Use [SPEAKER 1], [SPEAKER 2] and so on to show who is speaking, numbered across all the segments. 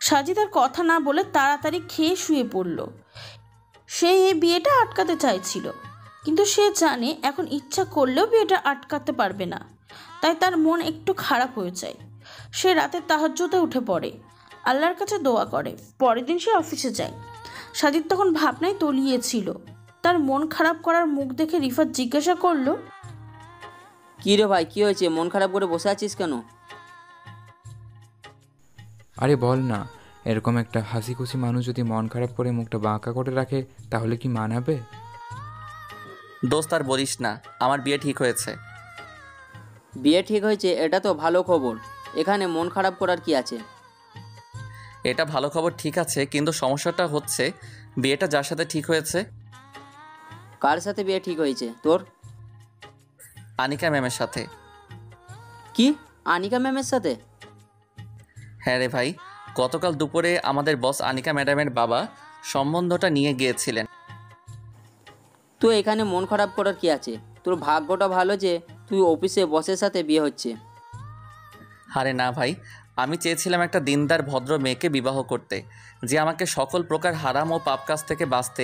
[SPEAKER 1] সাজিদ আর কথা না বলে তাড়াতাড়ি খেয়ে শুয়ে পড়ল। সে এই বিয়েটা আটকাতে চাইছিল, কিন্তু সে জানে এখন ইচ্ছা করলেও বিয়েটা আটকাতে পারবে না। তাই তার মন একটু খারাপ হয়ে যায়। সে রাতে তাহাজ্জুদে উঠে পড়ে, আল্লাহর কাছে দোয়া করে। পরের দিন সে অফিসে যায়। সাজিদ তখন ভাবনায় তলিয়েছিল। তার মন খারাপ করার মুখ দেখে রিফাত জিজ্ঞাসা করলো,
[SPEAKER 2] কী রে ভাই, কী হয়েছে? মন খারাপ করে বসে আছিস কেন?
[SPEAKER 3] আরে বল না, এরকম একটা হাসি খুশি মানুষ যদি মন খারাপ করে মুখটা বাঁকা করে রাখে তাহলে কি মানাবে?
[SPEAKER 4] দোস্ত আর বলিস না, আমার বিয়ে ঠিক হয়েছে।
[SPEAKER 2] বিয়ে ঠিক হয়েছে, এটা তো ভালো খবর। এখানে মন খারাপ করার কি আছে?
[SPEAKER 4] এটা ভালো খবর ঠিক আছে, কিন্তু সমস্যাটা হচ্ছে বিয়েটা যার সাথে ঠিক হয়েছে।
[SPEAKER 2] কার সাথে বিয়ে ঠিক হয়েছে তোর?
[SPEAKER 4] আনিকা ম্যামের সাথে।
[SPEAKER 2] কি, আনিকা ম্যামের সাথে?
[SPEAKER 4] হ্যাঁ রে ভাই, গতকাল দুপুরে আমাদের বস আনিকা ম্যাডামের বাবা সম্বন্ধটা নিয়ে গিয়েছিলেন।
[SPEAKER 2] তো এখানে মন খারাপ করার কি আছে? তোর ভাগ্যটা ভালো যে তুই অফিসে বসের সাথে বিয়ে হচ্ছে।
[SPEAKER 4] আরে না ভাই, আমি চেয়েছিলাম একটা দিনদার ভদ্র মেয়েকে বিবাহ করতে, যে আমাকে সকল প্রকার হারাম ও পাপ কাজ থেকে বাঁচতে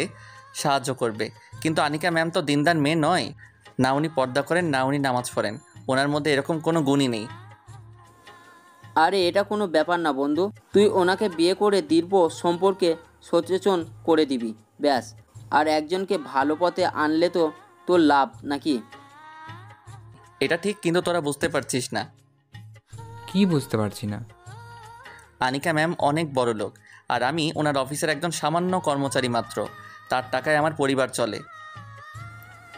[SPEAKER 4] সাহায্য করবে। কিন্তু আনিকা ম্যাম তো দিনদার মেয়ে নয়। না উনি পর্দা করেন, না উনি নামাজ পড়েন। ওনার মধ্যে এরকম কোনো গুণই নেই।
[SPEAKER 2] আরে এটা কোনো ব্যাপার না বন্ধু, তুই ওনাকে বিয়ে করে দীর্ঘ সম্পর্কে সচেতন করে দিবি, ব্যাস। আর একজনকে ভালো পথে আনলে তো তোর লাভ নাকি?
[SPEAKER 4] এটা ঠিক, কিন্তু তোরা বুঝতে পারছিস না।
[SPEAKER 3] কি বুঝতে পারছি না?
[SPEAKER 4] আনিকা ম্যাম অনেক বড় লোক, আর আমি ওনার অফিসের একজন সামান্য কর্মচারী মাত্র। তার টাকায় আমার পরিবার চলে।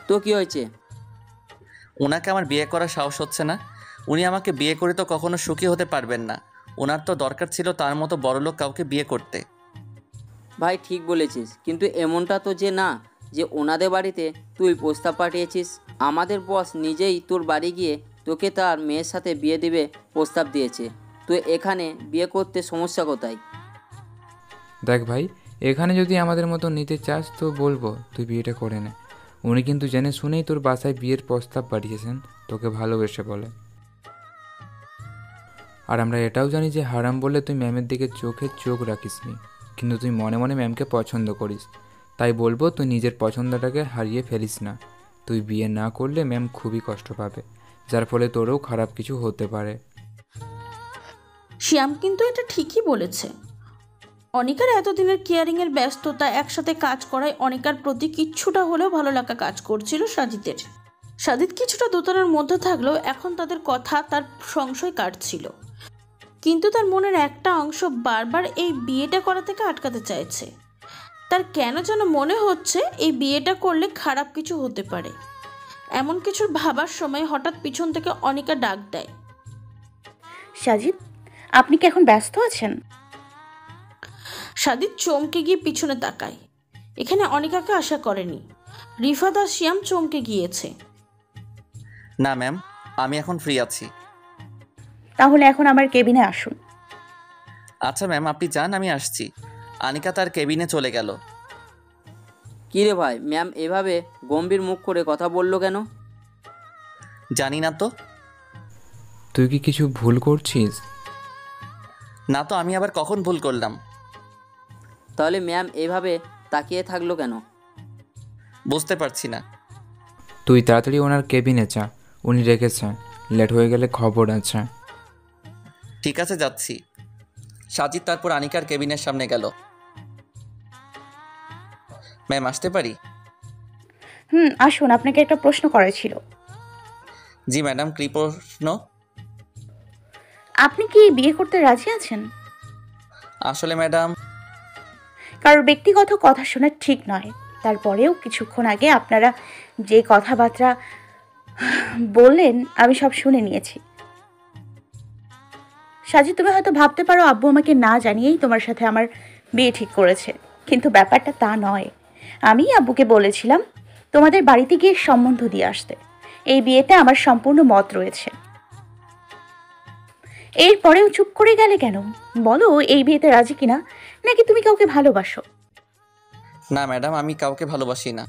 [SPEAKER 2] তো কি হয়েছে?
[SPEAKER 4] ওনাকে আমার বিয়ে করার সাহস হচ্ছে না। উনি আমাকে বিয়ে করে তো কখনো সুখী হতে পারবেন না। ওনার তো দরকার ছিল তার মতো বড়লোক কাউকে বিয়ে করতে।
[SPEAKER 2] ভাই ঠিক বলেছিস, কিন্তু এমনটা তো যে না যে ওনাদের বাড়িতে তুই প্রস্তাব পাঠিয়েছিস। আমাদের বস নিজেই তোর বাড়ি গিয়ে তোকে তার মেয়ের সাথে বিয়ে দেবে প্রস্তাব দিয়েছে। তুই এখানে বিয়ে করতে সমস্যা কোথায়?
[SPEAKER 3] দেখ ভাই, এখানে যদি আমাদের মতো নিতে চাস তো বলবো তুই বিয়েটা করে নে। উনি কিন্তু জেনে শুনেই তোর বাসায় বিয়ের প্রস্তাব পাঠিয়েছেন, তোকে ভালোবেসে বলে। আর আমরা এটাও জানি যে হারাম বলে তুই ম্যামের দিকে চোখে চোখ রাখিসনি, কিন্তু তুই মনে মনে ম্যামকে পছন্দ করিস। তাই বলবো তুই নিজের পছন্দটাকে হারিয়ে ফেলিস না। তুই বিয়ে না করলে ম্যাম খুবই কষ্ট পাবে, যার ফলে তোরও খারাপ কিছু হতে পারে।
[SPEAKER 1] শ্যাম কিন্তু এটা ঠিকই বলেছে। অনিকার এতদিনের কেয়ারিংয়ের ব্যস্ততা একসাথে কাজ করায় অনিকার প্রতি কিচ্ছুটা হলেও ভালো লাগা কাজ করছিল সাজিদের। সাজিদ কিছুটা দোতানার মধ্যে থাকলেও এখন তাদের কথা তার সংশয় কাটছিল। কিন্তু তার মনের একটা অংশ বারবার এই বিয়েটা করা থেকে আটকাতে চাইছে। তার কেন যেন মনে হচ্ছে এই বিয়েটা করলে খারাপ কিছু হতে পারে। এমন কিছুর ভাবার সময় হঠাৎ পিছন থেকে অনিকা ডাক দেয়,
[SPEAKER 5] সাজিদ, আপনি কি এখন ব্যস্ত আছেন?
[SPEAKER 1] সাজিদ চমকে গিয়ে পিছনে তাকায়। এখানে অনিকাকে আশা করেনি। রিফাত আর শ্যাম চমকে গিয়েছে।
[SPEAKER 4] না ম্যাম, আমি এখন ফ্রি আছি।
[SPEAKER 5] তাহলে এখন আমার কেবিনে আসুন।
[SPEAKER 4] আচ্ছা ম্যাম, আপনি যান, আমি আসছি। আনিকা তার কেবিনে চলে গেল।
[SPEAKER 2] কী রে ভাই, ম্যাম এভাবে গম্ভীর মুখ করে কথা বললো কেন?
[SPEAKER 4] জানি না তো।
[SPEAKER 3] তুই কি কিছু ভুল করছিস?
[SPEAKER 4] না তো, আমি আবার কখন ভুল করলাম?
[SPEAKER 2] তাহলে ম্যাম এভাবে তাকিয়ে থাকলো কেন?
[SPEAKER 4] বুঝতে পারছি না।
[SPEAKER 3] তুই তাড়াতাড়ি ওনার কেবিনে যা, উনি রেখেছে। লেট হয়ে গেলে খবর আছে।
[SPEAKER 4] ঠিক আছে, যাচ্ছি। সাজিদ তারপর আনিকার কেবিনের সামনে গেল। ম্যাম, আসতে পারি?
[SPEAKER 5] আসুন, আপনাকে একটা প্রশ্ন করার ছিল।
[SPEAKER 4] জি ম্যাডাম, কী প্রশ্ন?
[SPEAKER 5] আপনি কি বিয়ে করতে রাজি আছেন?
[SPEAKER 4] আসলে ম্যাডাম,
[SPEAKER 5] কারোর ব্যক্তিগত কথা শোনা ঠিক নয়। তারপরেও কিছুক্ষণ আগে আপনারা যে কথাবার্তা বললেন আমি সব শুনে নিয়েছি। সাজি, তুমি হয়তো ভাবতে পারো আব্বু আমাকে না জানিয়েই তোমার সাথে আমার বিয়ে ঠিক করেছে, কিন্তু ব্যাপারটা তা নয়। আমি আব্বুকে বলেছিলাম তোমাদের বাড়িতে গিয়ে সম্বন্ধ দিয়ে আসতে। এই বিয়েতে আমার সম্পূর্ণ মত রয়েছে। এরপরেও চুপ করে গেলে কেন? বলো এই বিয়েতে রাজি কিনা, নাকি তুমি কাউকে ভালোবাসো?
[SPEAKER 4] না ম্যাডাম, আমি কাউকে ভালোবাসি না।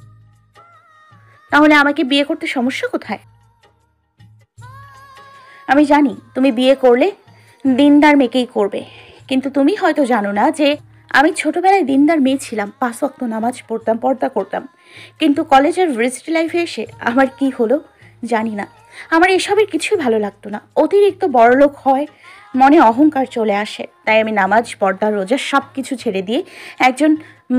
[SPEAKER 5] তাহলে আমাকে বিয়ে করতে সমস্যা কোথায়? আমি জানি তুমি বিয়ে করলে দিনদার মেয়েকেই করবে, কিন্তু তুমি হয়তো জানো না যে আমি ছোটবেলায় দিনদার মেয়ে ছিলাম, 5 ওয়াক্ত নামাজ পড়তাম, পর্দা করতাম। কিন্তু কলেজের ভার্সিটি লাইফে এসে আমার কি হলো জানি না। আমার এসবের কিছুই ভালো লাগতো না। অতিরিক্ত বড়লোক হয়, মনে অহংকার চলে আসে। তাই আমি নামাজ, পর্দা, রোজা সব কিছু ছেড়ে দিয়ে একজন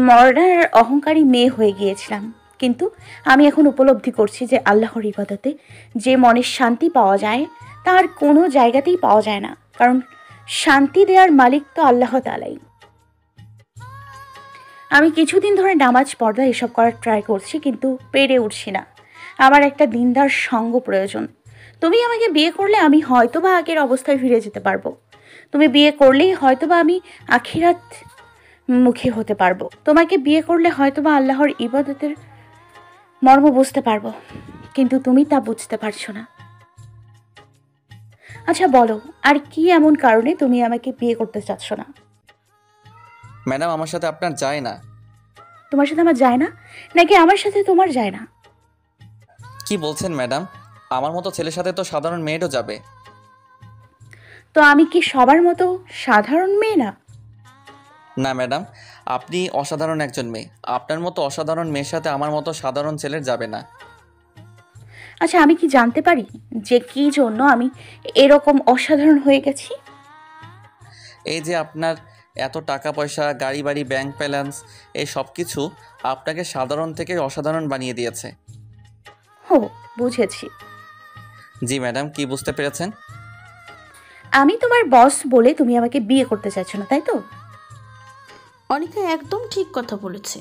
[SPEAKER 5] মডার্ন আর অহংকারী মেয়ে হয়ে গিয়েছিলাম। কিন্তু আমি এখন উপলব্ধি করছি যে আল্লাহর ইবাদতে যে মনের শান্তি পাওয়া যায় তার কোনো জায়গাতেই পাওয়া যায় না, কারণ শান্তি দেওয়ার মালিক তো আল্লাহ তাআলাই। আমি কিছুদিন ধরে নামাজ, পর্দা এসব করার ট্রাই করছি, কিন্তু পেরে উঠছি না। আমার একটা দিনদার সঙ্গ প্রয়োজন। তুমি আমাকে বিয়ে করলে আমি হয়তোবা আগের অবস্থায় ফিরে যেতে পারবো। তুমি বিয়ে করলেই হয়তোবা আমি আখিরাত মুখী হতে পারবো। তোমাকে বিয়ে করলে হয়তোবা আল্লাহর ইবাদতের মর্ম বুঝতে পারবো, কিন্তু তুমি তা বুঝতে পারছো না। আচ্ছা বলো, আর কি এমন কারণে তুমি আমাকে বিয়ে করতে চাচ্ছ না?
[SPEAKER 4] ম্যাডাম, আমার সাথে আপনার যায় না।
[SPEAKER 5] তোমার সাথে আমার যায় না, নাকি আমার সাথে তোমার যায় না?
[SPEAKER 4] কি বলছেন ম্যাডাম? আমার মতো ছেলের সাথে তো সাধারণ মেয়েরও যাবে।
[SPEAKER 5] তো আমি কি সবার মতো সাধারণ মেয়ে না?
[SPEAKER 4] না ম্যাডাম, আপনি অসাধারণ একজন মেয়ে। আপনার মতো অসাধারণ মেয়ের সাথে আমার মতো সাধারণ ছেলের যাবে না।
[SPEAKER 5] আচ্ছা, আমি কি জানতে পারি যে কি জন্য আমি এরকম অসাধারণ হয়ে গেছি?
[SPEAKER 4] এই যে আপনার এত টাকা পয়সা, গাড়ি বাড়ি, ব্যাংক ব্যালেন্স, এই সব কিছু আপনাকে সাধারণ থেকে অসাধারণ বানিয়ে দিয়েছে।
[SPEAKER 5] হো, বুঝেছি।
[SPEAKER 4] জি ম্যাডাম, কি বুঝতে পেরেছেন?
[SPEAKER 5] আমি তোমার বস বলে তুমি আমাকে বিয়ে করতে চাইছো না, তাই তো?
[SPEAKER 1] অনিকা একদম ঠিক কথা বলেছে।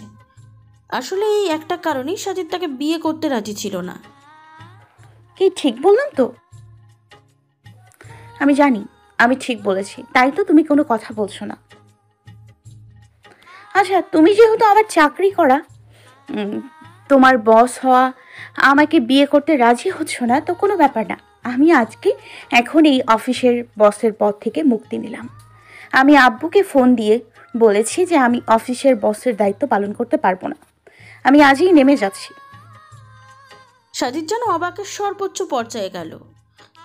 [SPEAKER 1] আসলে এই একটা কারণেই সাজিদ তাকে বিয়ে করতে রাজি ছিল না।
[SPEAKER 5] কি ঠিক বললাম তো? আমি জানি আমি ঠিক বলেছি, তাই তো তুমি কোনো কথা বলছো না। আচ্ছা, তুমি যেহেতু আবার চাকরি করা, তোমার বস হওয়া, আমাকে বিয়ে করতে রাজি হচ্ছ না, তো কোনো ব্যাপার না। আমি এখন এই অফিসের বসের পদ থেকে মুক্তি নিলাম। আমি আব্বুকে ফোন দিয়ে বলেছি যে আমি অফিসের বসের দায়িত্ব পালন করতে পারবো না। আমি আজই নেমে যাচ্ছি।
[SPEAKER 1] সাজিদ যেন অবাকের সর্বোচ্চ পর্যায়ে গেল।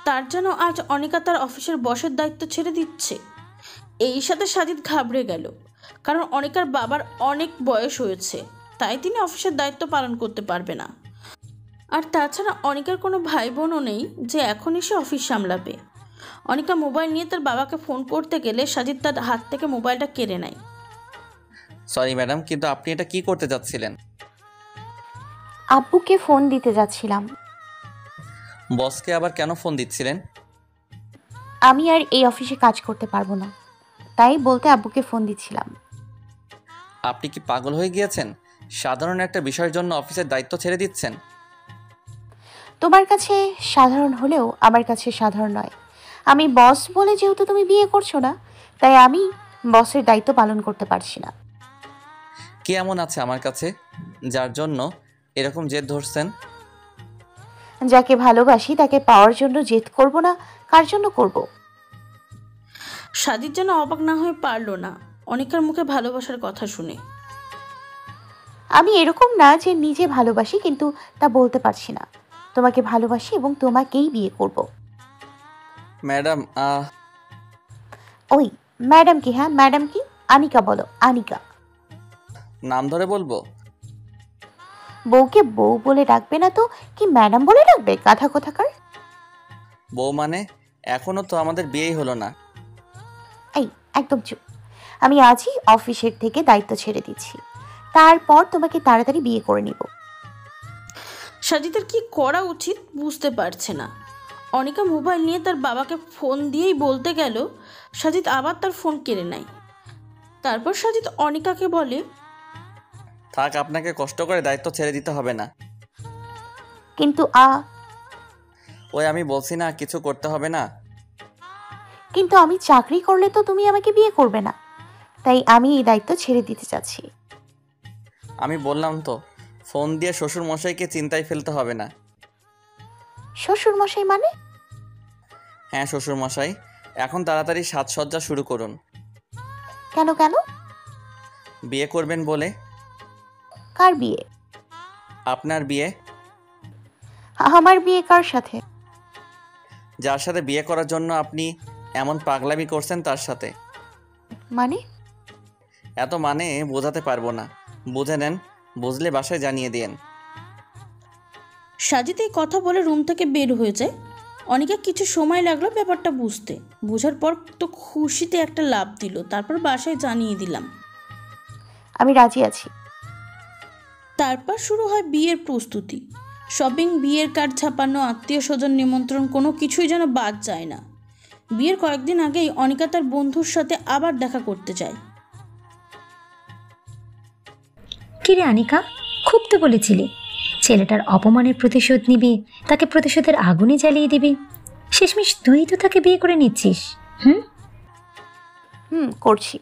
[SPEAKER 1] তার যেন আজ অনিকা তার অফিসের বসের দায়িত্ব ছেড়ে দিচ্ছে। এই সাথে সাজিদ ঘাবড়ে গেল, কারণ অনিকার বাবার অনেক বয়স হয়েছে, তাই তিনি অফিসের দায়িত্ব পালন করতে পারবে না। আর তাছাড়া অনিকার কোনো ভাই বোনও নেই যে এখন এসে অফিস সামলাবে। অনিকা মোবাইল নিয়ে তার বাবাকে ফোন করতে গেলে সাজিদ তার হাত থেকে মোবাইলটা কেড়ে নেয়।
[SPEAKER 4] সরি ম্যাডাম, কিন্তু আপনি এটা কি করতে যাচ্ছিলেন?
[SPEAKER 5] আব্বুকে ফোন দিতে যাচ্ছিলাম।
[SPEAKER 4] বসকে আবার কেন ফোন দিচ্ছিলেন?
[SPEAKER 5] আমি আর এই অফিসে কাজ করতে পারবো না, তাই বলতে আব্বুকে ফোন দিচ্ছিলাম।
[SPEAKER 4] আপনি কি পাগল হয়ে গিয়েছেন? সাধারণ একটা বিষয়ের জন্য অফিসের দায়িত্ব ছেড়ে দিচ্ছেন?
[SPEAKER 5] তোমার কাছে সাধারণ হলেও আমার কাছে সাধারণ নয়। আমি বস বলে যেহেতু তুমি বিয়ে করছো না, তাই আমি বসের দায়িত্ব পালন করতে পারছি না।
[SPEAKER 4] কি এমন আছে আমার কাছে যার জন্য এরকম জেদ ধরছেন?
[SPEAKER 5] যাকে ভালোবাসি তাকে পাওয়ার জন্য জেদ করব না, কার জন্য করব?
[SPEAKER 1] সাজিদ যেন অবাক না হয়ে পারল না অনিকার মুখে ভালোবাসার কথা শুনে।
[SPEAKER 5] আমি এরকম না যে নিজে ভালোবাসি কিন্তু তা বলতে পারছি না। তোমাকে ভালোবাসি এবং তোমাকেই বিয়ে করব।
[SPEAKER 4] ম্যাডাম,
[SPEAKER 5] ওই ম্যাডাম কি? হ্যাঁ ম্যাডাম কি? আনিকা বলো, আনিকা।
[SPEAKER 4] নাম ধরে বলবো?
[SPEAKER 5] বউকে বউ বলে ডাকবে না তো কি ম্যাডাম বলে ডাকবে? গাধা কোথাকার।
[SPEAKER 4] বউ মানে? এখনো তো আমাদের বিয়েই হলো না।
[SPEAKER 5] এই একদম চুপ। আমি আজই অফিসের থেকে দায়িত্ব ছেড়ে দিচ্ছি, তারপর তোমাকে তাড়াতাড়ি বিয়ে করে নিব।
[SPEAKER 1] সাজিদের কি করা উচিত বুঝতে পারছে না। অনিকা মোবাইল নিয়ে তার বাবাকে ফোন দিয়েই বলতে গেল, সাজিদ আবার তার ফোন কেড়ে নেয়। তারপর সাজিদ অনিকাকে বলে,
[SPEAKER 4] থাক, আপনাকে কষ্ট করে দায়িত্ব ছেড়ে দিতে হবে না।
[SPEAKER 5] কিন্তু
[SPEAKER 4] ওই আমি বলছি না, কিছু করতে হবে না।
[SPEAKER 5] কিন্তু আমি চাকরি করলে তো তুমি আমাকে বিয়ে করবে না, তাই আমি এই দায়িত্ব ছেড়ে দিতে চাচ্ছি।
[SPEAKER 4] আমি বললাম তো, ফোন দিয়ে শ্বশুর মশাইকে চিন্তায় ফেলতে হবে না।
[SPEAKER 5] শ্বশুর মশাই মানে?
[SPEAKER 4] হ্যাঁ শ্বশুর মশাই, এখন তাড়াতাড়ি সাজসজ্জা শুরু করুন।
[SPEAKER 5] কেন কেন?
[SPEAKER 4] বিয়ে করবেন বলে।
[SPEAKER 5] কার বিয়ে?
[SPEAKER 4] আপনার বিয়ে।
[SPEAKER 5] আমার বিয়ে কার সাথে?
[SPEAKER 4] যার সাথে বিয়ে করার জন্য আপনি এমন পাগলামি করছেন তার সাথে।
[SPEAKER 5] মানে?
[SPEAKER 4] এত মানে বোঝাতে পারবো না, বুঝে নেন, বুঝলে বাসায় জানিয়ে দিন।
[SPEAKER 1] সাজিদ এই কথা বলে রুম থেকে বের হয়ে যায়। অনিকা কিছু সময় লাগলো ব্যাপারটা বুঝতে। বোঝার পর তো খুশিতে একটা লাফ দিল, তারপর বাসায় জানিয়ে দিলাম।
[SPEAKER 5] আমি রাজি আছি।
[SPEAKER 1] তারপর শুরু হয় বিয়ের প্রস্তুতি। শপিং, বিয়ের কার্ড ছাপানো, আত্মীয় স্বজন নিমন্ত্রণ, কোনো কিছুই যেন বাদ যায় না। বিয়ের কয়েকদিন আগেই অনিকা তার বন্ধুর সাথে আবার দেখা করতে যায়।
[SPEAKER 6] কিরে আনিকা, খুব তো বলেছিলি ছেলেটার অপমানের প্রতিশোধ নিবি, তাকে প্রতিশোধের আগুনে জ্বালিয়ে দিবি। শেষমেশ তুই তো তাকে বিয়ে করে নিচ্ছিস।
[SPEAKER 5] করছি।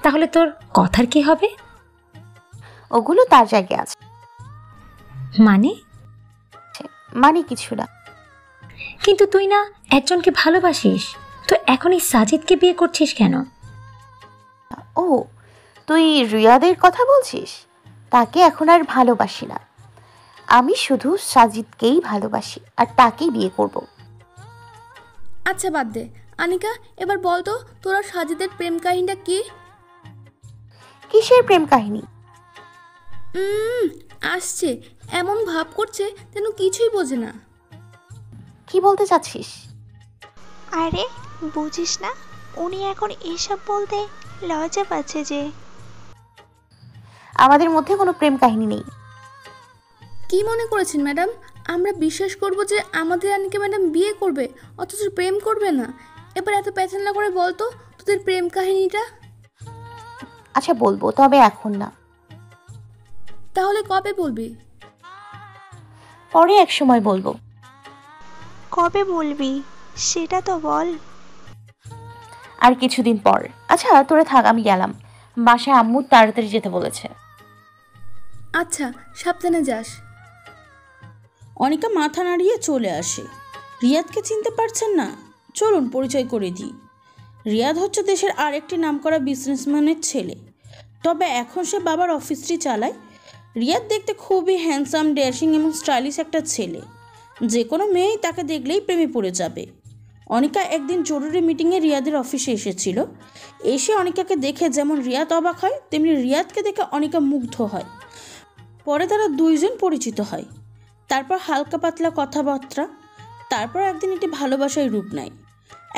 [SPEAKER 6] তাহলে তোর কথার কি হবে?
[SPEAKER 5] ওগুলো তার জায়গায় আছে।
[SPEAKER 6] মানে?
[SPEAKER 5] মানে কিছু না।
[SPEAKER 6] কিন্তু তুই না একজনকে ভালোবাসিস, তো এখন এই সাজিদকে বিয়ে করছিস কেন?
[SPEAKER 5] ও, তুই রিয়াদের কথা বলছিস? তাকে এখন আর ভালোবাসি না। আমি শুধু সাজিদকেই ভালোবাসি আর তাকেই বিয়ে করব।
[SPEAKER 7] আচ্ছা বাদ দে আনিকা, এবার বল তো তোরা সাজিদের প্রেম কাহিনীটা কি?
[SPEAKER 5] কিসের প্রেম কাহিনী?
[SPEAKER 7] আসছে, এমন ভাব করছে যেন কিছুই বোঝে না।
[SPEAKER 5] কি বলতে চাচ্ছিস?
[SPEAKER 8] আরে বুঝিস না, উনি এখন এসব বলতে লজ্জা পাচ্ছে যে।
[SPEAKER 5] আমাদের মধ্যে কোনো প্রেম কাহিনী নেই।
[SPEAKER 7] কি মনে করেছেন ম্যাডাম, আমরা বিশ্বাস করব যে আমাদের আনিকা ম্যাডাম বিয়ে করবে অথচ প্রেম করবে না? এবার এত প্যাচাল না করে বল তো তোদের প্রেম কাহিনীটা।
[SPEAKER 5] আচ্ছা বলবো, তবে এখন না।
[SPEAKER 7] তাহলে কবে বলবি?
[SPEAKER 5] পরে এক সময় বলবো।
[SPEAKER 8] কবে বলবি সেটা তো বল।
[SPEAKER 5] আর কিছুদিন পর। আচ্ছা তোরা থাক, আমি গেলাম। বাসায় আম্মু তাড়াতাড়ি যেতে বলেছে।
[SPEAKER 7] আচ্ছা, সাবধানে যাস।
[SPEAKER 1] অনিকা মাথা নাড়িয়ে চলে আসে। রিয়াদকে চিনতে পারছেন না? চলুন পরিচয় করে দিই। রিয়াদ হচ্ছে দেশের আরেকটি নামকরা বিজনেসম্যানের ছেলে, তবে এখন সে বাবার অফিসটি চালায়। রিয়াদ দেখতে খুবই হ্যান্ডসাম, ড্যাশিং এবং স্টাইলিশ একটা ছেলে। যে কোনো মেয়েই তাকে দেখলেই প্রেমে পড়ে যাবে। অনিকা একদিন জরুরি মিটিংয়ে রিয়াদের অফিসে এসেছিল। এসে অনিকাকে দেখে যেমন রিয়াদ অবাক হয়, তেমনি রিয়াদকে দেখে অনিকা মুগ্ধ হয়। পরে তারা দুইজন পরিচিত হয়। তারপর হালকা পাতলা কথাবার্তা, তারপর একদিন একটি ভালোবাসায় রূপ নেয়।